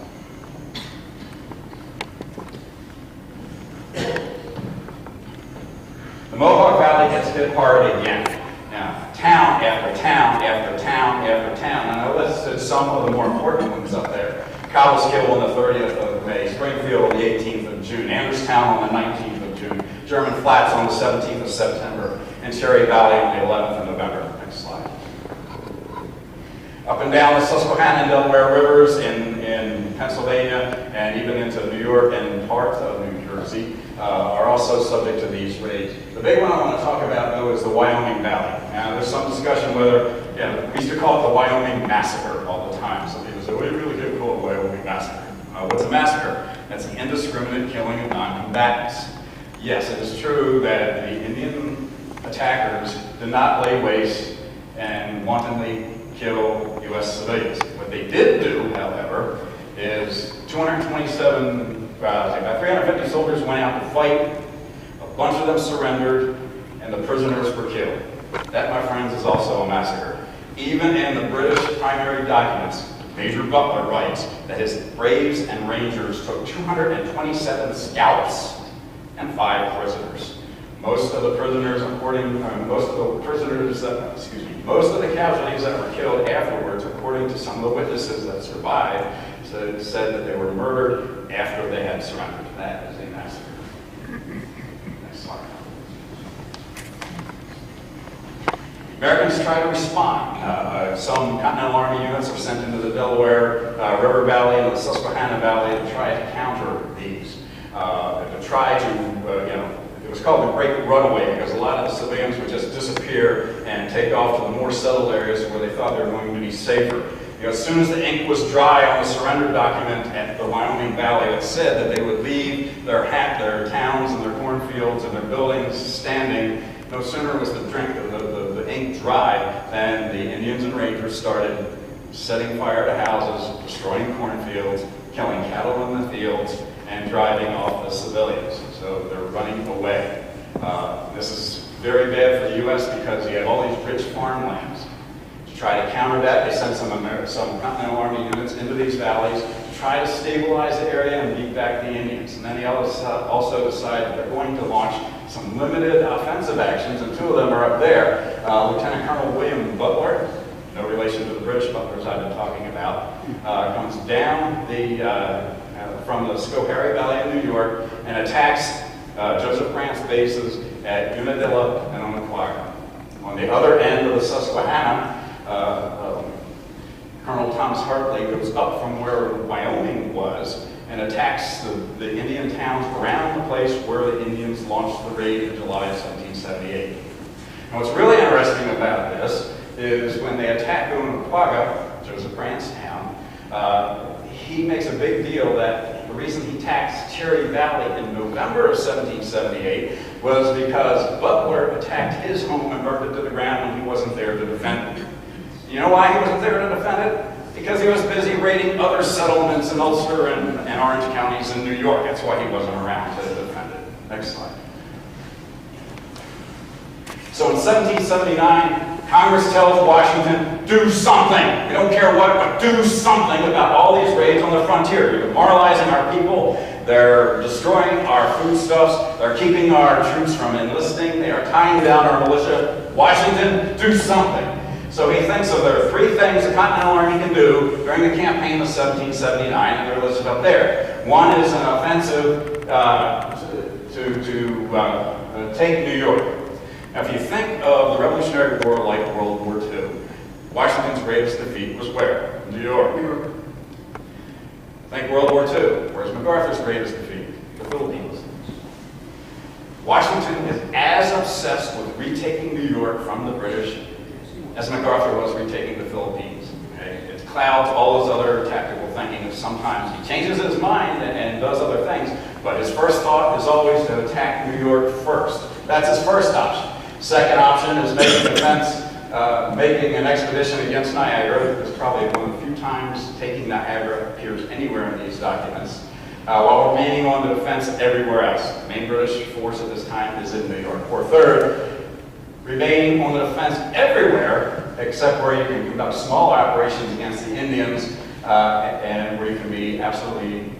The Mohawk Valley gets hit hard again. Now, town after town after town after town, and I listed some of the more important ones up there. Cobleskill on the 30th of May, Springfield on the 18th of June, Anderstown on the 19th of June, German Flats on the 17th of September, and Cherry Valley on the 11th of November. Next slide. Up and down the Susquehanna and Delaware rivers in Pennsylvania and even into New York and parts of New Jersey are also subject to these raids. The big one I want to talk about, though, is the Wyoming Valley. Now, there's some discussion whether, we used to call it the Wyoming Massacre all the time. So people say, well, you really did call it the Wyoming Massacre. What's a massacre? That's the indiscriminate killing of non-combatants. Yes, it is true that the Indian attackers did not lay waste and wantonly kill U.S. civilians. What they did do, however, is about 350 soldiers went out to fight, a bunch of them surrendered, and the prisoners were killed. That, my friends, is also a massacre. Even in the British primary documents, Major Butler writes that his braves and rangers took 227 scalps and 5 prisoners. Most of the casualties that were killed afterwards, according to some of the witnesses that survived, said that they were murdered after they had surrendered. That is a massacre. Next slide. Americans try to respond. Some Continental Army units are sent into the Delaware River Valley and the Susquehanna Valley to try to counter these. It was called the Great Runaway because a lot of the civilians would just disappear and take off to the more settled areas where they thought they were going to be safer. As soon as the ink was dry on the surrender document at the Wyoming Valley, it said that they would leave their towns and their cornfields and their buildings standing. No sooner was the ink dry than the Indians and Rangers started setting fire to houses, destroying cornfields, killing cattle in the fields, and driving off the civilians. So they're running away. This is very bad for the U.S. because you have all these rich farmlands. To try to counter that, they sent some Continental Army units into these valleys to try to stabilize the area and beat back the Indians. And then they also decided they're going to launch some limited offensive actions, and 2 of them are up there. Lieutenant Colonel William Butler, no relation to the British Butlers I've been talking about, comes down from the Schoharie Valley in New York and attacks Joseph Grant's bases at Unadilla and Onaquaga. On the other end of the Susquehanna, Colonel Thomas Hartley goes up from where Wyoming was and attacks the Indian towns around the place where the Indians launched the raid in July of 1778. And what's really interesting about this is when they attack Onaquaga, Joseph Grant's town, he makes a big deal that the reason he attacked Cherry Valley in November of 1778 was because Butler attacked his home and burned it to the ground when he wasn't there to defend it. You know why he wasn't there to defend it? Because he was busy raiding other settlements in Ulster and Orange counties in New York. That's why he wasn't around to defend it. Next slide. So in 1779, Congress tells Washington, do something. We don't care what, but do something about all these raids on the frontier. You're demoralizing our people. They're destroying our foodstuffs. They're keeping our troops from enlisting. They are tying down our militia. Washington, do something. So he thinks that there are 3 things the Continental Army can do during the campaign of 1779, and they're listed up there. One is an offensive to take New York. Now, if you think of the Revolutionary War like World War II, Washington's greatest defeat was where? New York. Think World War II. Where's MacArthur's greatest defeat? The Philippines. Washington is as obsessed with retaking New York from the British as MacArthur was retaking the Philippines. Okay? It clouds all his other tactical thinking. Sometimes he changes his mind and does other things, but his first thought is always to attack New York first. That's his first option. Second option is making an expedition against Niagara. It's probably one of the few times taking Niagara appears anywhere in these documents, while remaining on the defense everywhere else. The main British force at this time is in New York. Or third, remaining on the defense everywhere except where you can conduct small operations against the Indians and where you can be absolutely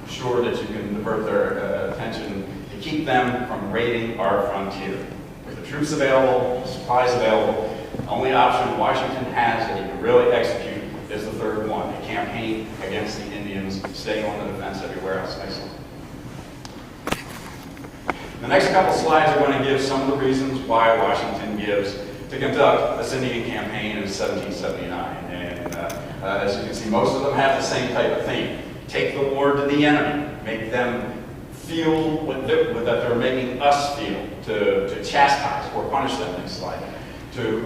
sure that you can divert their attention to keep them from raiding our frontier. With the troops available, the supplies available, the only option Washington has that he can really execute is the third one, a campaign against the Indians, staying on the defense everywhere else. Next slide. The next couple slides are going to give some of the reasons why Washington gives to conduct this Indian campaign in 1779. And as you can see, most of them have the same type of theme. Take the war to the enemy, make them feel that they're making us feel, to chastise or punish them. Next slide. To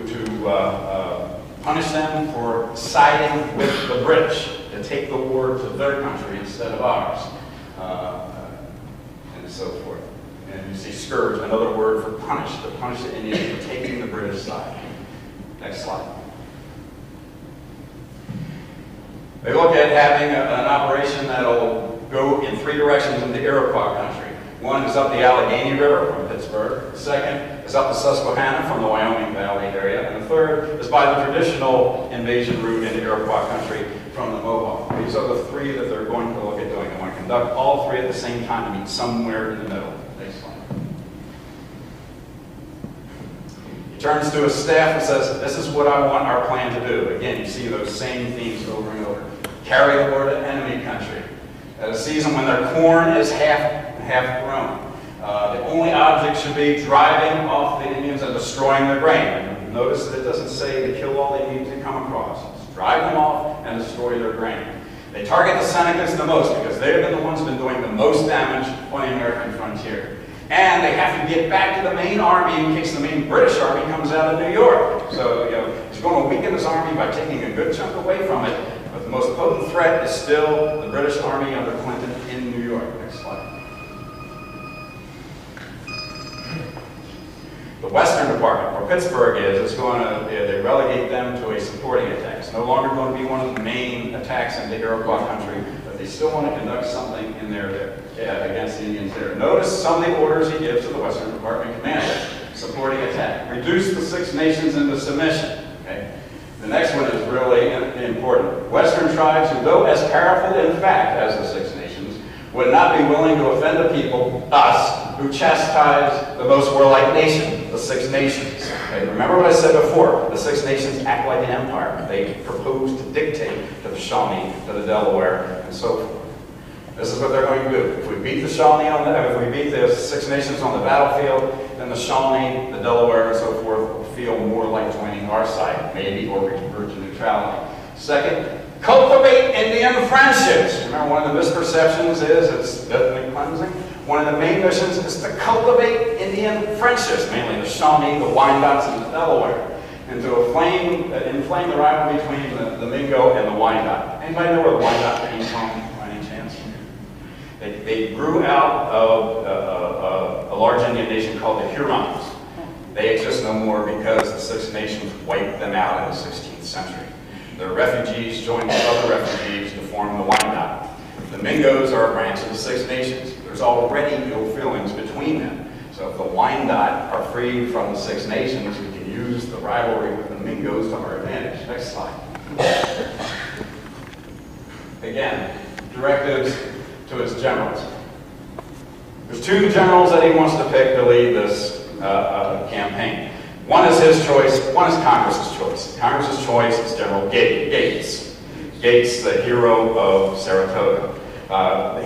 punish them for siding with the British, to take the war to their country instead of ours, and so forth. And you see scourge, another word for punish, to punish the Indians for taking the British side. Next slide. They look at having an operation that'll go in 3 directions into Iroquois country. One is up the Allegheny River from Pittsburgh. The second is up the Susquehanna from the Wyoming Valley area. And the third is by the traditional invasion route into Iroquois country from the Mohawk. These are the three that they're going to look at doing. They want to conduct all three at the same time to meet somewhere in the middle. Next slide. He turns to his staff and says, this is what I want our plan to do. Again, you see those same themes over and over. Carry the war to enemy country. At a season when their corn is half grown. The only object should be driving off the Indians and destroying their grain. And notice that it doesn't say to kill all they need to come across. It's drive them off and destroy their grain. They target the Senecas the most because they've been the ones who've been doing the most damage on the American frontier. And they have to get back to the main army in case the main British army comes out of New York. So, he's going to weaken his army by taking a good chunk away from it. But the most potent threat is still the British army under Clinton in New York. Next slide. The Western Department, where Pittsburgh is going to, they relegate them to a supporting attack. It's no longer going to be one of the main attacks into Iroquois country, but they still want to conduct something in there against the Indians there. Notice some of the orders he gives to the Western Department commander. Supporting attack. Reduce the Six Nations into submission. Okay? The next one is really important. Western tribes who, though as powerful in fact as the Six Nations, would not be willing to offend a people, us, who chastise the most warlike nation, the Six Nations. Okay? Remember what I said before, the Six Nations act like an empire. They propose to dictate to the Shawnee, to the Delaware, and so forth. This is what they're going to do. If we beat the Shawnee if we beat the Six Nations on the battlefield, then the Shawnee, the Delaware, and so forth will feel more like joining our side, maybe, or revert to neutrality. Second, cultivate Indian friendships. Remember, one of the misperceptions is it's ethnic cleansing. One of the main missions is to cultivate Indian friendships, mainly the Shawnee, the Wyandots, and the Delaware, and to inflame the rivalry between the Mingo and the Wyandot. Anybody know where the Wyandot came from, by any chance? They grew out of a large Indian nation called the Hurons. They exist no more because the Six Nations wiped them out in the 16th century. The refugees joined with other refugees to form the Wyandot. The Mingos are a branch of the Six Nations. There's already ill feelings between them. So if the Wyandot are freed from the Six Nations, we can use the rivalry with the Mingos to our advantage. Next slide. Again, directives to his generals. There's two generals that he wants to pick to lead this campaign. One is his choice, one is Congress's choice. Congress's choice is General Gates. Gates, the hero of Saratoga.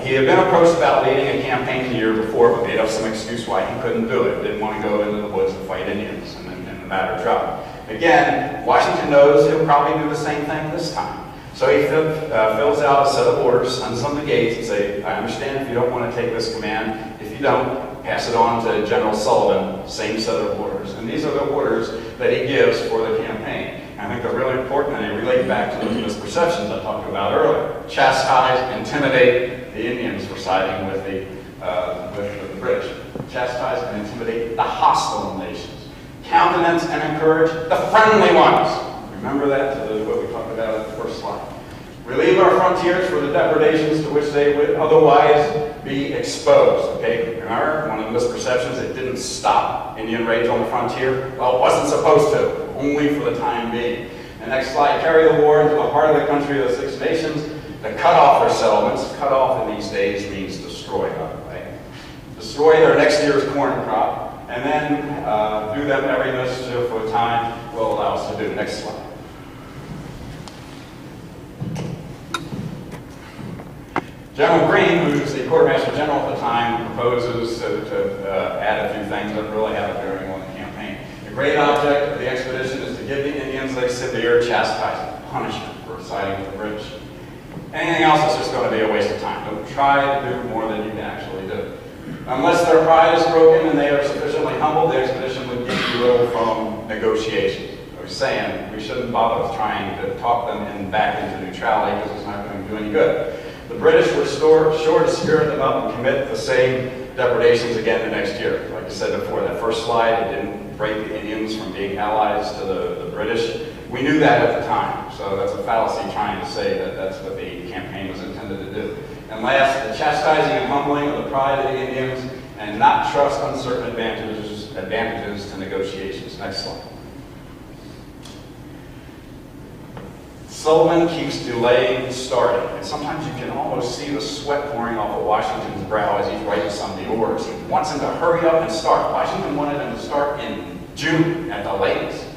He had been approached about leading a campaign the year before, but made up some excuse why he couldn't do it. Didn't want to go into the woods and fight Indians, and the matter dropped. Again, Washington knows he'll probably do the same thing this time. So he fills out a set of orders, sends them to Gates, and say, I understand if you don't want to take this command. If you don't, pass it on to General Sullivan, same set of orders. And these are the orders that he gives for the campaign. And I think they're really important, and they relate back to those misperceptions I talked about earlier. Chastise, intimidate the Indians for siding with the British. Chastise and intimidate the hostile nations. Countenance and encourage the friendly ones. Remember that, what we talked about in the first slide. Relieve our frontiers for the depredations to which they would otherwise be exposed. Okay, remember, one of the misperceptions, it didn't stop Indian raids on the frontier. Well, it wasn't supposed to, only for the time being. The next slide, carry the war into the heart of the country of the Six Nations, to cut off their settlements. Cut off in these days means destroy them, right? Destroy their next year's corn crop, and then do them every mischief for time will allow us to do. Next slide. General Greene, who's the quartermaster general at the time, proposes to add a few things that really have a bearing on the campaign. The great object of the expedition is to give the Indians a severe chastisement, punishment for siding with the British. Anything else is just going to be a waste of time. Don't try to do more than you can actually do. Unless their pride is broken and they are sufficiently humble, the expedition would get little from negotiations. I was saying we shouldn't bother with trying to talk them back into neutrality because it's not going to do any good. The British were sure to spirit them up and commit the same depredations again the next year. Like I said before, that first slide, it didn't break the Indians from being allies to the British. We knew that at the time, so that's a fallacy trying to say that that's what the campaign was intended to do. And last, the chastising and humbling of the pride of the Indians and not trust uncertain advantages to negotiations. Next slide. Sullivan keeps delaying starting, and sometimes you can almost see the sweat pouring off of Washington's brow as he's writing some of the orders. He wants him to hurry up and start. Washington wanted him to start in June at the latest.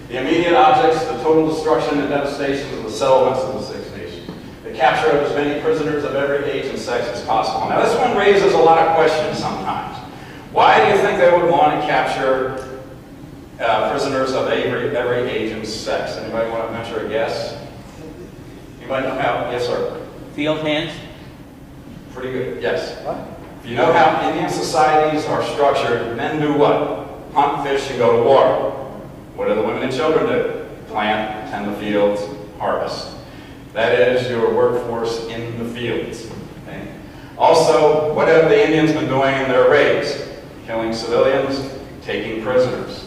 The immediate objects, the total destruction and devastation of the settlements of the Six Nations. The capture of as many prisoners of every age and sex as possible. Now this one raises a lot of questions sometimes. Why do you think they would want to capture prisoners of every age and sex? Anybody want to venture a guess? Anybody know how? Yes, sir. Field hands? Pretty good. Yes. What? If you know how Indian societies are structured, men do what? Hunt, fish, and go to war. What do the women and children do? Plant, tend the fields, harvest. That is your workforce in the fields. Okay? Also, what have the Indians been doing in their raids? Killing civilians, taking prisoners.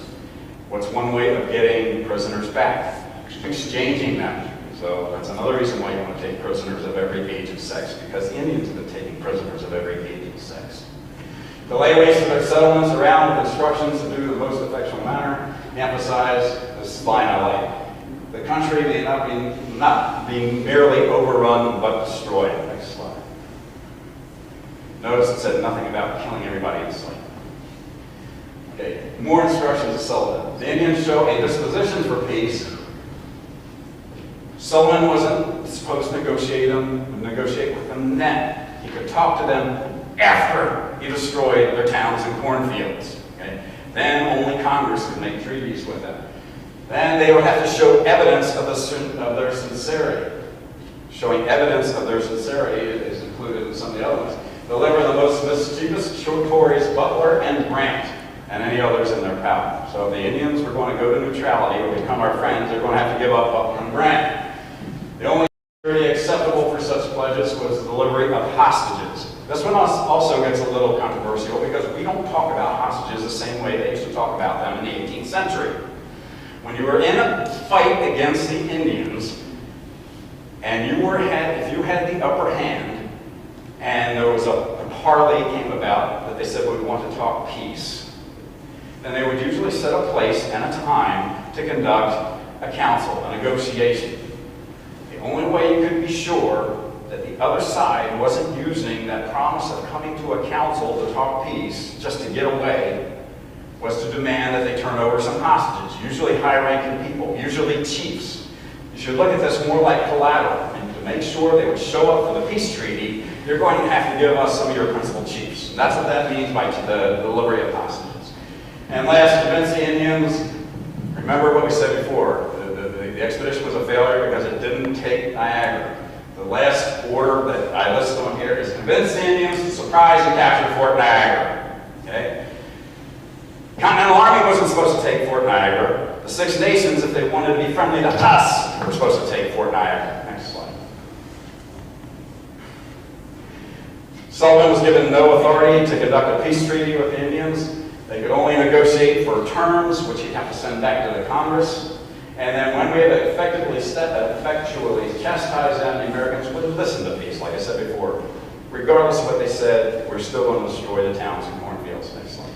What's one way of getting prisoners back? Exchanging them. So that's another reason why you want to take prisoners of every age and sex, because the Indians have been taking prisoners of every age and sex. The layaways of their settlements around with instructions to do the most effectual manner emphasize this line I like. The country may not be merely overrun but destroyed. Next slide. Notice it said nothing about killing everybody in sight. Okay, more instructions to Sullivan. The Indians show a disposition for peace. Sullivan wasn't supposed to negotiate with them then. He could talk to them after he destroyed their towns and cornfields. Okay? Then only Congress could make treaties with them. Then they would have to show evidence of their sincerity. Showing evidence of their sincerity is included in some of the other ones. Deliver the most mischievous Tories, Butler and Grant, and any others in their power. So if the Indians were going to go to neutrality or become our friends, they're going to have to give up Butler and Grant. The only security acceptable for such pledges was the delivery of hostages. This one also gets a little controversial because we don't talk about hostages the same way they used to talk about them in the 18th century. When you were in a fight against the Indians, and if you had the upper hand, and there was a parley came about that they said, well, we want to talk peace, then they would usually set a place and a time to conduct a council, a negotiation. The only way you could be sure that the other side wasn't using that promise of coming to a council to talk peace just to get away was to demand that they turn over some hostages, usually high-ranking people, usually chiefs. You should look at this more like collateral, and to make sure they would show up for the peace treaty, you're going to have to give us some of your principal chiefs. And that's what that means by the delivery of hostages. And last, convince the Indians. Remember what we said before. The expedition was a failure because it didn't take Niagara. The last order that I listed on here is convince the Indians to surprise and capture Fort Niagara. Okay? Continental Army wasn't supposed to take Fort Niagara. The Six Nations, if they wanted to be friendly to us, were supposed to take Fort Niagara. Next slide. Sullivan was given no authority to conduct a peace treaty with the Indians. They could only negotiate for terms, which he'd have to send back to the Congress. And then when we had effectively chastised them, the Americans would listen to peace, like I said before. Regardless of what they said, we're still going to destroy the towns and cornfields. Next slide.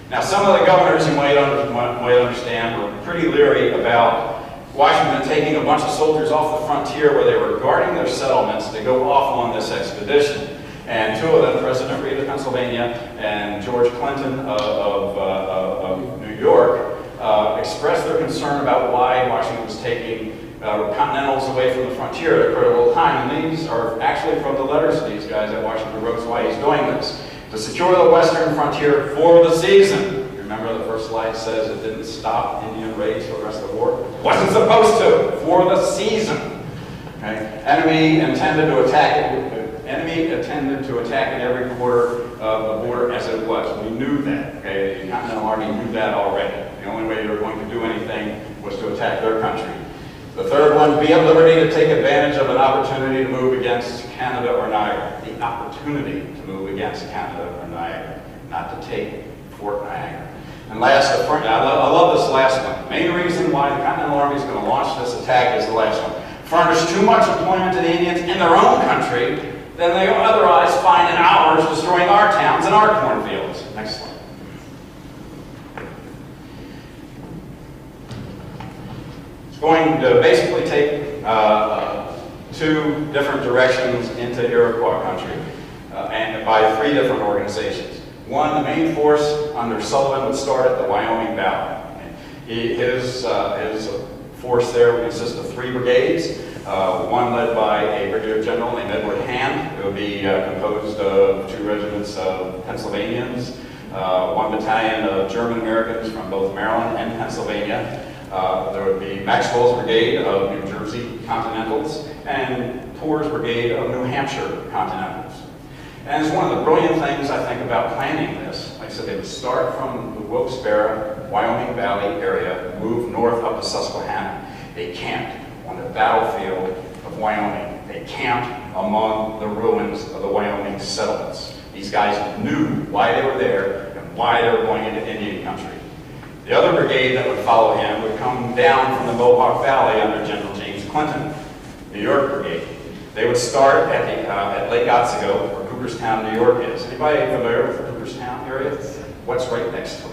Now, some of the governors, you might understand, were pretty leery about Washington taking a bunch of soldiers off the frontier where they were guarding their settlements to go off on this expedition. And two of them, President Reed of Pennsylvania and George Clinton of New York, expressed their concern about why Washington was taking Continentals away from the frontier at a critical time. And these are actually from the letters to these guys that Washington wrote why he's doing this. To secure the western frontier for the season. Remember the first slide says it didn't stop Indian raids for the rest of the war? Wasn't supposed to, for the season. Okay? Enemy intended to attack in every quarter of the border as it was. We knew that. Okay? The Continental Army knew that already. The only way they were going to do anything was to attack their country. The third one, be at liberty to take advantage of an opportunity to move against Canada or Niagara. The opportunity to move against Canada or Niagara, not to take Fort Niagara. And last, I love this last one. The main reason why the Continental Army is going to launch this attack is the last one. Furnish too much employment to the Indians in their own country than they otherwise find in ours, destroying our towns and our cornfields. Next slide. It's going to basically take two different directions into Iroquois country, and by three different organizations. One, the main force under Sullivan would start at the Wyoming Valley. His force there would consist of 3 brigades, one led by a brigadier general named Edward Hand. It would be composed of 2 regiments of Pennsylvanians, 1 battalion of German Americans from both Maryland and Pennsylvania. There would be Maxwell's brigade of New Jersey Continentals and Torr's brigade of New Hampshire Continentals. And it's one of the brilliant things I think about planning this. Like I said, they would start from the Wilkes-Barre, Wyoming Valley area, move north up to Susquehanna. They camped on the battlefield of Wyoming. They camped among the ruins of the Wyoming settlements. These guys knew why they were there and why they were going into Indian country. The other brigade that would follow him would come down from the Mohawk Valley under General James Clinton, New York Brigade. They would start at Lake Otsego, where Cooperstown, New York is. Anybody familiar with the Cooperstown area? What's right next to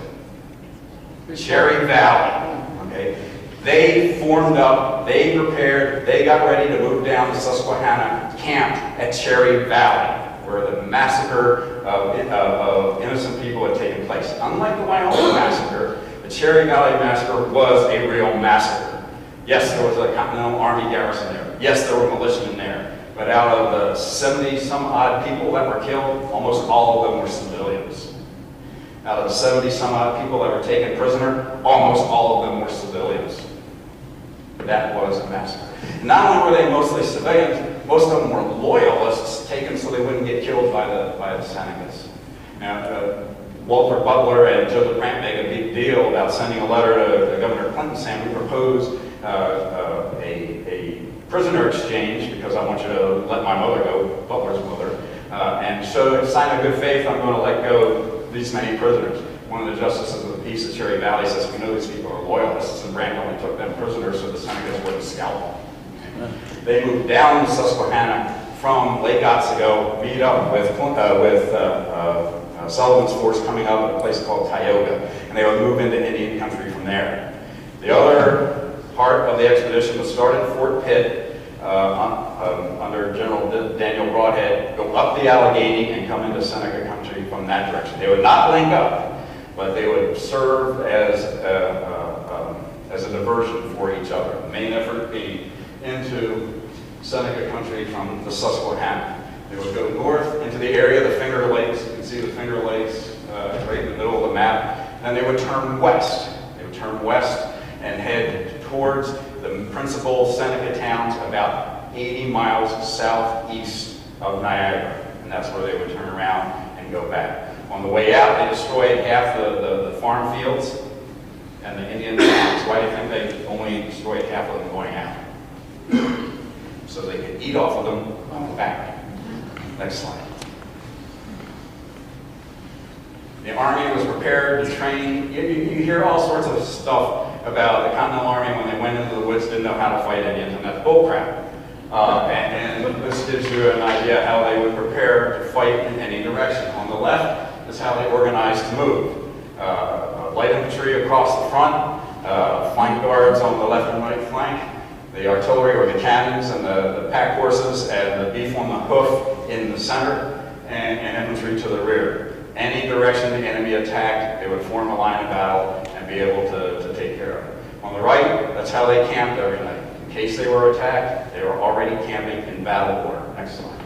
it? Cherry Valley. Okay. They formed up, they prepared, they got ready to move down to Susquehanna, camped at Cherry Valley, where the massacre of innocent people had taken place. Unlike the Wyoming massacre, the Cherry Valley massacre was a real massacre. Yes, there was a Continental Army garrison there. Yes, there were militiamen there. But out of the 70-some-odd people that were killed, almost all of them were civilians. Out of the 70-some-odd people that were taken prisoner, almost all of them were civilians. That was a massacre. Not only were they mostly civilians, most of them were loyalists taken so they wouldn't get killed by the Senecas. Now, Walter Butler and Joseph Grant made a big deal about sending a letter to Governor Clinton saying, we propose a prisoner exchange because I want you to let my mother go, Butler's mother, and so sign a good faith, I'm going to let go these many prisoners. One of the justices of the peace at Cherry Valley says, we know these people are loyalists, and Grant only took them prisoners so the Senecas wouldn't scalp them. They moved down to Susquehanna from Lake Otsego, meet up with Sullivan's force coming up at a place called Tioga, and they would move into Indian country from there. The other part of the expedition was start at Fort Pitt under General Daniel Broadhead, go up the Allegheny and come into Seneca country from that direction. They would not link up, but they would serve as a diversion for each other. The main effort would be into Seneca country from the Susquehanna. They would go north into the area of the Finger Lakes. You can see the Finger Lakes right in the middle of the map. Then they would turn west. They would turn west and head towards the principal Seneca towns about 80 miles southeast of Niagara. And that's where they would turn around and go back. On the way out, they destroyed half the farm fields and the Indian towns. Why do you think they only destroyed half of them going out? So they could eat off of them on the back. Next slide. The Army was prepared to train. You hear all sorts of stuff about the Continental Army when they went into the woods, didn't know how to fight Indians, and that's bullcrap. And this gives you an idea how they would prepare to fight in any direction. On the left is how they organized to move. Light infantry across the front, flank guards on the left and right flank, the artillery or the cannons and the pack horses and the beef on the hoof in the center, and infantry to the rear. Any direction the enemy attacked, they would form a line of battle and be able to take care of it. On the right, that's how they camped every night. In case they were attacked, they were already camping in battle order. Next slide.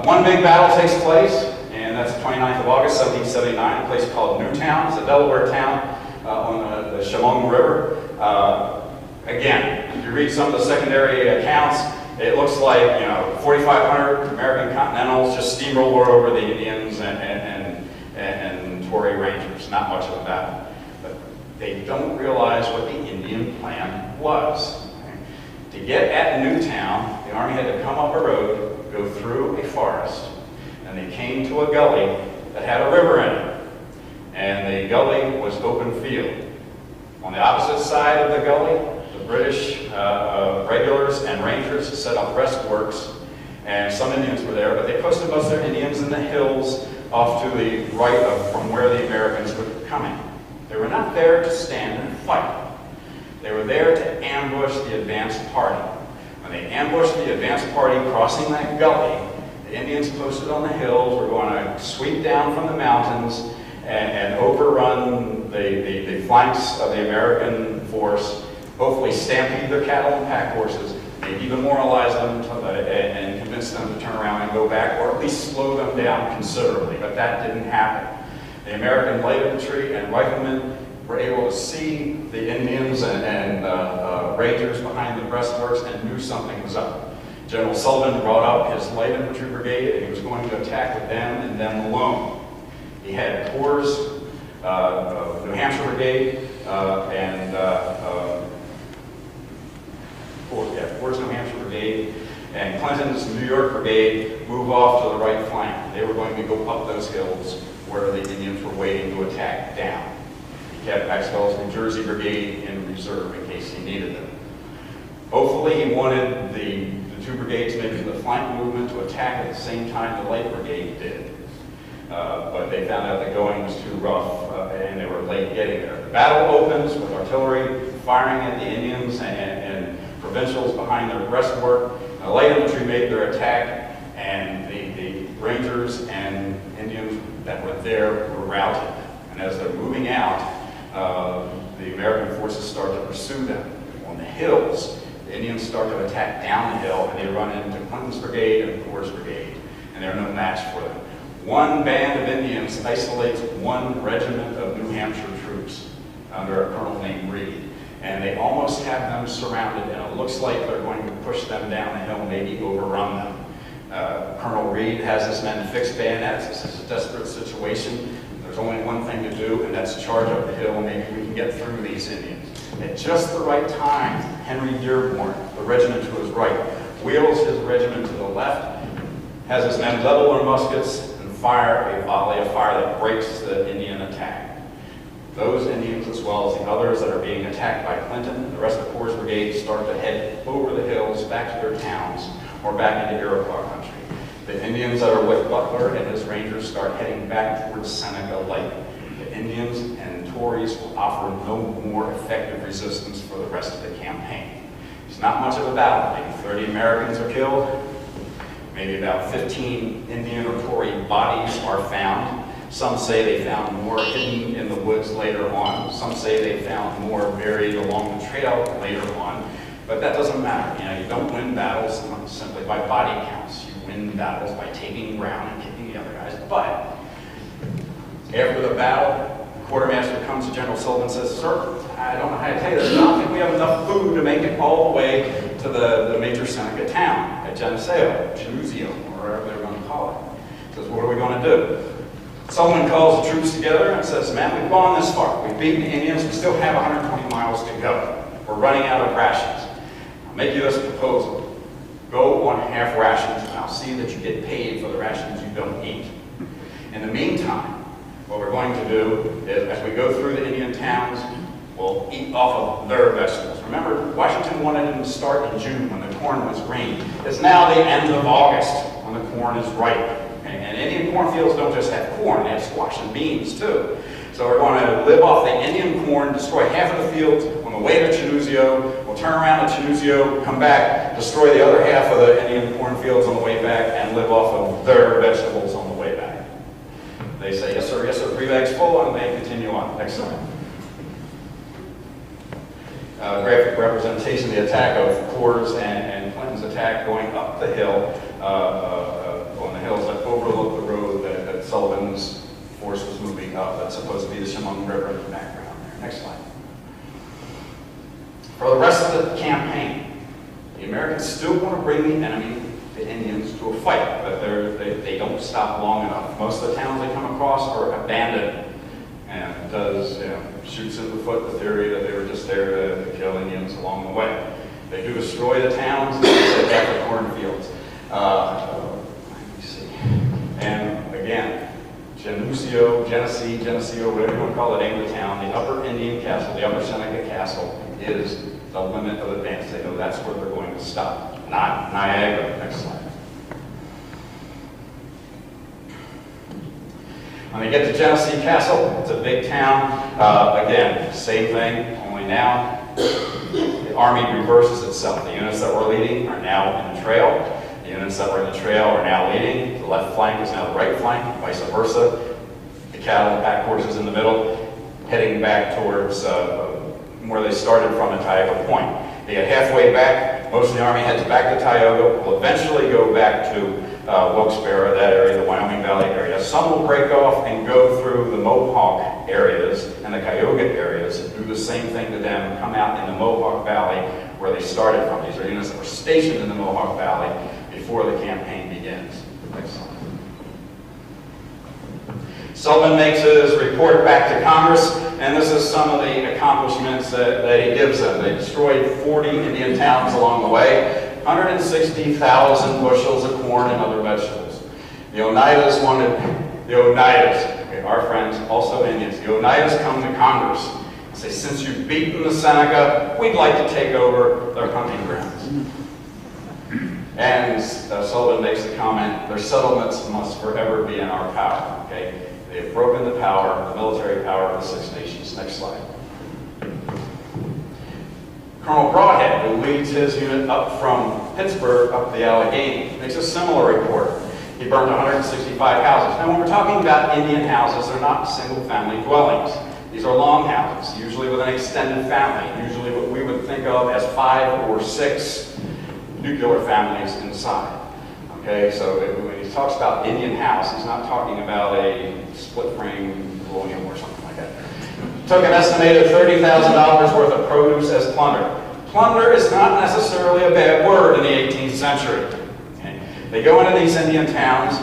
One big battle takes place, and that's the 29th of August, 1779, a place called Newtown. It's a Delaware town on the Chemung River. Again, if you read some of the secondary accounts, it looks like 4,500 American Continentals just steamroller over the Indians and Tory Rangers. Not much of a battle, but they don't realize what the Indian plan was. Okay? To get at Newtown, the Army had to come up a road, go through a forest, and they came to a gully that had a river in it, and the gully was open field. On the opposite side of the gully, the British regulars and Rangers set up breastworks and some Indians were there, but they posted most of their Indians in the hills off to the right of from where the Americans were coming. They were not there to stand and fight. They were there to ambush the advance party. When they ambushed the advance party crossing that gully, the Indians posted on the hills were going to sweep down from the mountains and overrun the flanks of the American force, hopefully stampede their cattle and pack horses, maybe demoralize them and convince them to turn around and go back, or at least slow them down considerably, but that didn't happen. The American light infantry and riflemen were able to see the Indians and Rangers behind the breastworks and knew something was up. General Sullivan brought up his light infantry brigade, and he was going to attack with them and them alone. He had Corps, New Hampshire Brigade, Corps New Hampshire Brigade, and Clinton's New York Brigade move off to the right flank. They were going to go up those hills where the Indians were waiting to attack down. He kept Maxwell's New Jersey Brigade in reserve in case he needed them. Hopefully he wanted the two brigades making the flank movement to attack at the same time the light brigade did. But they found out the going was too rough and they were late getting there. The battle opens with artillery firing at the Indians and provincials behind their breastwork. The light infantry made their attack, and the Rangers and Indians that were there were routed. And as they're moving out, the American forces start to pursue them. On the hills, the Indians start to attack down the hill, and they run into Clinton's brigade and Corps' brigade, and they're no match for them. One band of Indians isolates one regiment of New Hampshire troops under a colonel named Greene. And they almost have them surrounded, and it looks like they're going to push them down the hill, maybe overrun them. Colonel Reed has his men fix bayonets. This is a desperate situation. There's only one thing to do, and that's charge up the hill, and maybe we can get through these Indians. At just the right time, Henry Dearborn, the regiment to his right, wheels his regiment to the left, has his men level their muskets, and fire a volley of fire that breaks the Indian attack. Those Indians, as well as the others that are being attacked by Clinton, the rest of the Corps Brigade start to head over the hills back to their towns or back into Iroquois country. The Indians that are with Butler and his Rangers start heading back towards Seneca Lake. The Indians and Tories will offer no more effective resistance for the rest of the campaign. It's not much of a battle. Maybe 30 Americans are killed. Maybe about 15 Indian or Tory bodies are found. Some say they found more hidden in the woods later on. Some say they found more buried along the trail later on. But that doesn't matter. You know, you don't win battles simply by body counts. You win battles by taking ground and kicking the other guys' butt. After the battle, the quartermaster comes to General Sullivan and says, "Sir, I don't know how to tell you this, but I don't think we have enough food to make it all the way to the major Seneca town at Geneseo, or wherever they're going to call it." He says, "What are we going to do?" Sullivan calls the troops together and says, "Man, we've gone this far. We've beaten the Indians. We still have 120 miles to go. We're running out of rations. I'll make you this proposal. Go on half rations, and I'll see that you get paid for the rations you don't eat. In the meantime, what we're going to do is, as we go through the Indian towns, we'll eat off of their vegetables." Remember, Washington wanted them to start in June when the corn was green. It's now the end of August when the corn is ripe. And Indian cornfields don't just have corn, they have squash and beans too. So we're going to live off the Indian corn, destroy half of the fields on the way to Chenuzio. We'll turn around at Chenuzio, come back, destroy the other half of the Indian cornfields on the way back, and live off of their vegetables on the way back. They say, yes sir, 3 bags full, and they continue on. Next slide. Graphic representation of the attack of Corps and Clinton's attack going up the hill, on the hills that overlook the road that Sullivan's force was moving up. That's supposed to be the Chemung River in the background there. Next slide. For the rest of the campaign, the Americans still want to bring the enemy, the Indians, to a fight, but they don't stop long enough. Most of the towns they come across are abandoned, and it does, shoots in the foot the theory that they were just there to kill Indians along the way. They do destroy the towns, and they set back the cornfields. Let me see. And again, Geneseo, whatever you want to call it, name of the town, the upper Indian castle, the upper Seneca castle, is the limit of advance. They know that's where they're going to stop, not Niagara. Next slide. When they get to Genesee Castle, it's a big town. Again, same thing, only now the Army reverses itself. The units that were leading are now in the trail. The units that were in the trail are now leading. The left flank is now the right flank, vice versa. The cattle and pack horses in the middle, heading back towards where they started from at Tioga Point. They get halfway back. Most of the Army heads back to Tioga. Will eventually go back to Wilkes-Barre, that area, the Wyoming Valley area. Some will break off and go through the Mohawk areas and the Cayuga areas and do the same thing to them, come out in the Mohawk Valley where they started from. These are units that were stationed in the Mohawk Valley before the campaign begins. Next slide. Sullivan makes his report back to Congress, and this is some of the accomplishments that he gives them. They destroyed 40 Indian towns along the way, 160,000 bushels of corn and other vegetables. The Oneidas wanted, okay, our friends, also Indians, the Oneidas come to Congress and say, since you've beaten the Seneca, we'd like to take over their hunting grounds. And Sullivan makes the comment, their settlements must forever be in our power. Okay? They have broken the power, the military power of the Six Nations. Next slide. Colonel Broadhead, who leads his unit up from Pittsburgh up the Allegheny, makes a similar report. He burned 165 houses. Now, when we're talking about Indian houses, they're not single-family dwellings. These are long houses, usually with an extended family, usually what we would think of as 5 or 6 nuclear families inside. Okay, so when he talks about Indian house, he's not talking about a split-frame colonial or something like that. Took an estimated $30,000 worth of produce as plunder. Plunder is not necessarily a bad word in the 18th century. Okay? They go into these Indian towns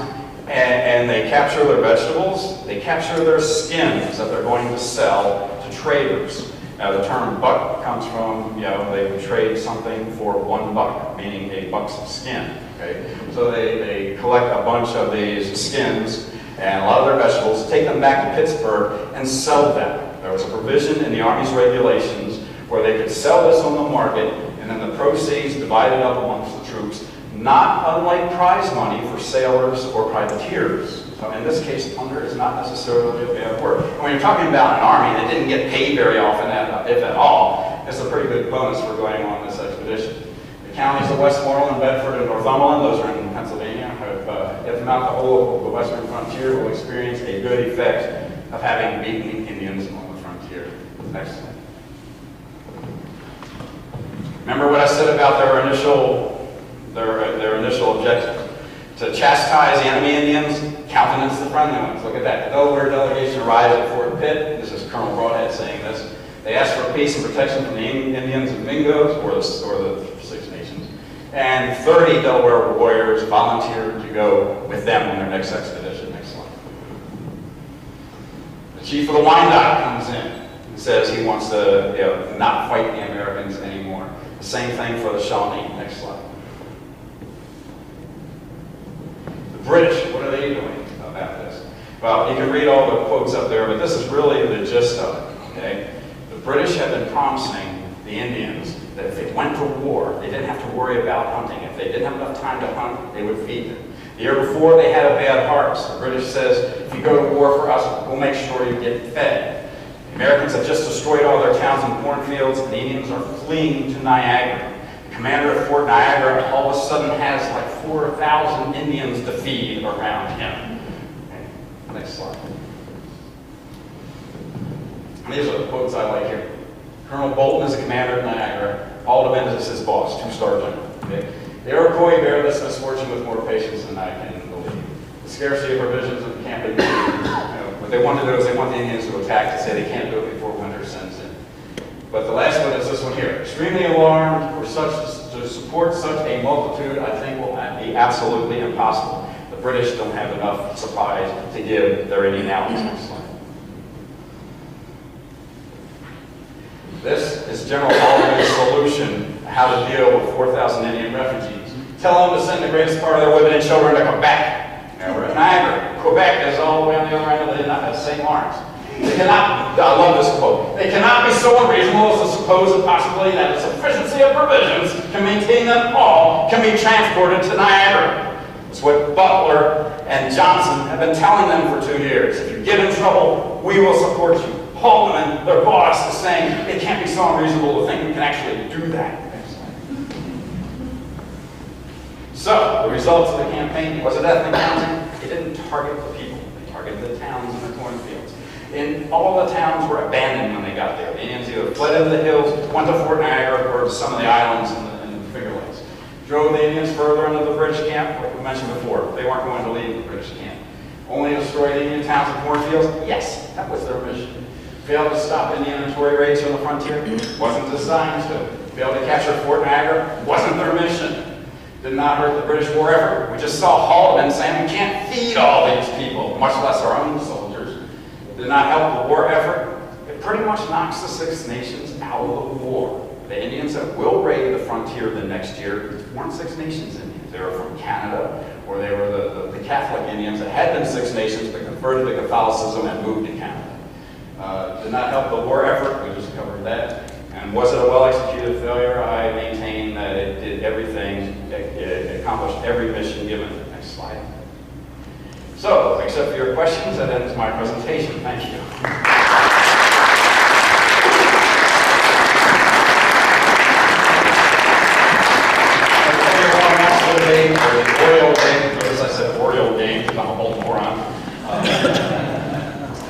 and they capture their vegetables, they capture their skins that they're going to sell to traders. Now the term buck comes from, they would trade something for $1, meaning a buck's skin. Okay? So they collect a bunch of these skins and a lot of their vegetables, take them back to Pittsburgh and sell them. There was a provision in the Army's regulations where they could sell this on the market and then the proceeds divided up amongst the troops, not unlike prize money for sailors or privateers. So in this case, plunder is not necessarily a bad word. When you're talking about an army that didn't get paid very often, if at all, it's a pretty good bonus for going on this expedition. The counties of Westmoreland, Bedford, and Northumberland, those are in Pennsylvania, have, if not the whole of the western frontier, will experience a good effect of having beaten Indians on the frontier. Next slide. Remember what I said about their initial objective? To chastise the enemy Indians, countenance the friendly ones. Look at that. The Delaware delegation arrives at Fort Pitt. This is Colonel Broadhead saying this. They ask for peace and protection from the Indians and Mingos, or the Six Nations. And 30 Delaware warriors volunteered to go with them on their next expedition. Next slide. The chief of the Wineguy comes in and says he wants to not fight the Americans anymore. The same thing for the Shawnee. Next slide. British, what are they doing about this? Well, you can read all the quotes up there, but this is really the gist of it, okay? The British have been promising the Indians that if they went to war, they didn't have to worry about hunting. If they didn't have enough time to hunt, they would feed them. The year before, they had a bad harvest. The British says, if you go to war for us, we'll make sure you get fed. The Americans have just destroyed all their towns and cornfields, and the Indians are fleeing to Niagara. Commander of Fort Niagara all of a sudden has like 4,000 Indians to feed around him. Okay. Next slide. And these are the quotes I like here. Colonel Bolton is the commander of Niagara. Paul DeMendes is his boss, 2-star general. Okay. The Iroquois bear this misfortune with more patience than I can believe. The scarcity of provisions and can't be what they want to do is they want the Indians to attack to say they can't do it before winter sets in. But the last one is this one here. Extremely alarmed to support such a multitude, I think will be absolutely impossible. The British don't have enough supplies to give their Indian allies. Next slide. This is General Haldeman's solution how to deal with 4,000 Indian refugees. Tell them to send the greatest part of their women and children to Quebec. Now we're at Niagara. Quebec is all the way on the other end of the St. Lawrence. They cannot, I love this quote, they cannot be so unreasonable as to suppose the possibility that a sufficiency of provisions can maintain them all can be transported to Niagara. It's what Butler and Johnson have been telling them for 2 years, if you get in trouble, we will support you. Haldeman, their boss, is saying it can't be so unreasonable to think we can actually do that. So, the results of the campaign, was it ethnic cleansing? It didn't target the people. It targeted the towns and the cornfields. And all the towns were abandoned when they got there. The Indians either fled into the hills, went to Fort Niagara, or to some of the islands and the Finger Lakes. Drove the Indians further into the British camp, like we mentioned before. They weren't going to leave the British camp. Only destroy the Indian towns and cornfields? Yes, that was their mission. Failed to stop Indian and Tory raids on the frontier? Wasn't designed to. Failed to capture Fort Niagara? Wasn't their mission. Did not hurt the British war effort. We just saw Haldeman saying we can't feed all these people, much less our own soldiers. Did not help the war effort. It pretty much knocks the Six Nations out of the war. The Indians that will raid the frontier the next year weren't Six Nations Indians. They were from Canada, or they were the Catholic Indians that had been Six Nations but converted to Catholicism and moved to Canada. Did not help the war effort. We just covered that. And was it a well-executed failure? I maintain that it did everything, it accomplished every mission given. Next slide. So, except for your questions, that ends my presentation. Thank you. Game, or the Oriole game, because I said Oriole game, because I'm a whole moron.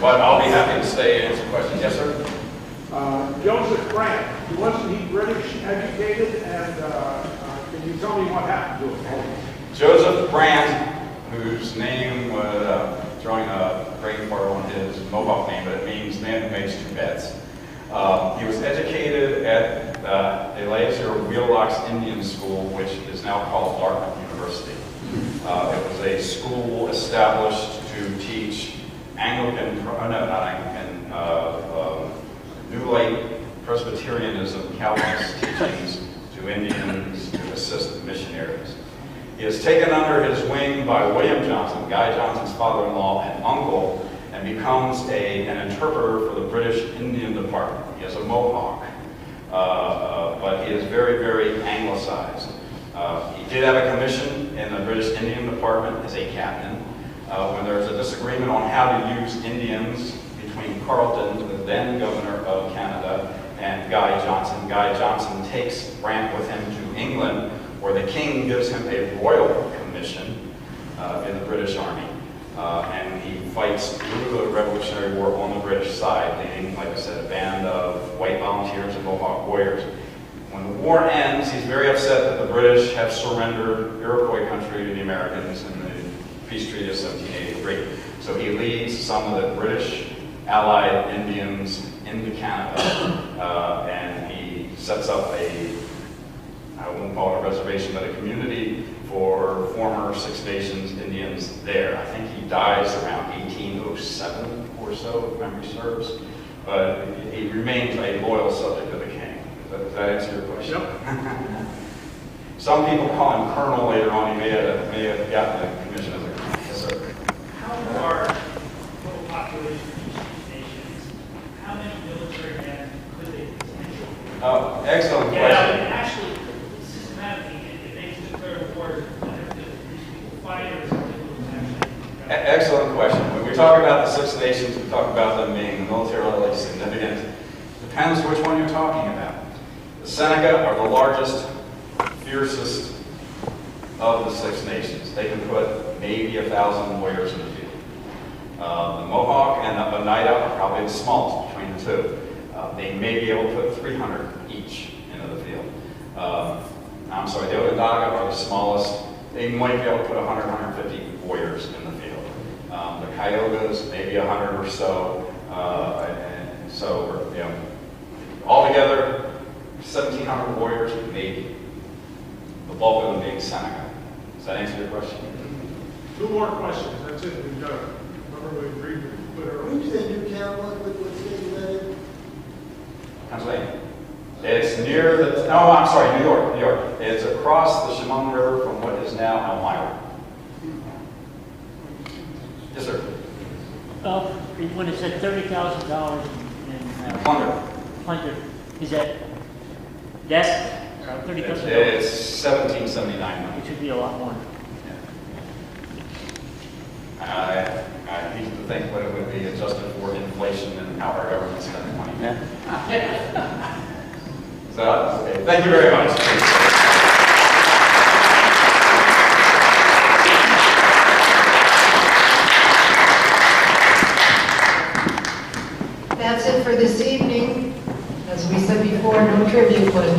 But I'll be happy to stay and answer questions. Yes, sir? Joseph Brand, wasn't he British educated, and can you tell me what happened to him? Joseph Brand, whose name was drawing a brain fart on his Mohawk name, but it means man who makes two beds. He was educated at the Laser Wheelocks Indian School, which is now called Dartmouth University. It was a school established to teach New Light Presbyterianism, Calvinist teachings to Indians to assist missionaries. He is taken under his wing by William Johnson, Guy Johnson's father-in-law and uncle, and becomes an interpreter for the British Indian Department. He has a Mohawk, but he is very, very anglicized. He did have a commission in the British Indian Department as a captain. When there was a disagreement on how to use Indians between Carleton, the then governor of Canada, and Guy Johnson takes Brant with him to England, where the king gives him a royal commission in the British Army. And he fights through the Revolutionary War on the British side, leading, like I said, a band of white volunteers and Mohawk warriors. When the war ends, he's very upset that the British have surrendered Iroquois country to the Americans in the peace treaty of 1783. So he leads some of the British allied Indians into Canada, and he sets up I won't call it a reservation, but a community for former Six Nations Indians there. I think he dies around 1807 or so, if memory serves. But he remains a loyal subject of the king. Does that answer your question? Yep. Some people call him Colonel later on. He may have gotten the commission as a colonel. Yes, sir. How large total population of these nations? How many military men could they potentially? Oh, excellent question. Yeah, actually, systematically, if they declare war, these people fighters, excellent question. When we talk about the Six Nations, we talk about them being militarily significant. Depends which one you're talking about. The Seneca are the largest, fiercest of the Six Nations. They can put maybe 1,000 warriors in the field. The Mohawk and the Oneida are probably the smallest between the two. They may be able to put 300 each into the field. I'm sorry, the Onondaga are the smallest. They might be able to put 100, 150 warriors in the field. The Cayugas, maybe 100 or so. And so, you know, altogether, 1,700 warriors, maybe. The bulk of them being Seneca. Does that answer your question? Two more questions. That's it. We've done it. Remember we agreed to put our. When you say New Carolina, what state is that in? Pennsylvania. It's near the, no, I'm sorry, New York, New York. It's across the Chemung River from what is now Elmira. Yes, sir. When it said $30,000 in Plunder. is that's $30,000? It's 1779 money. It should be a lot more. I hate to think what it would be adjusted for inflation and how our government's spending money. So, okay, thank you very much. That's it for this evening. As we said before, no tribute, but a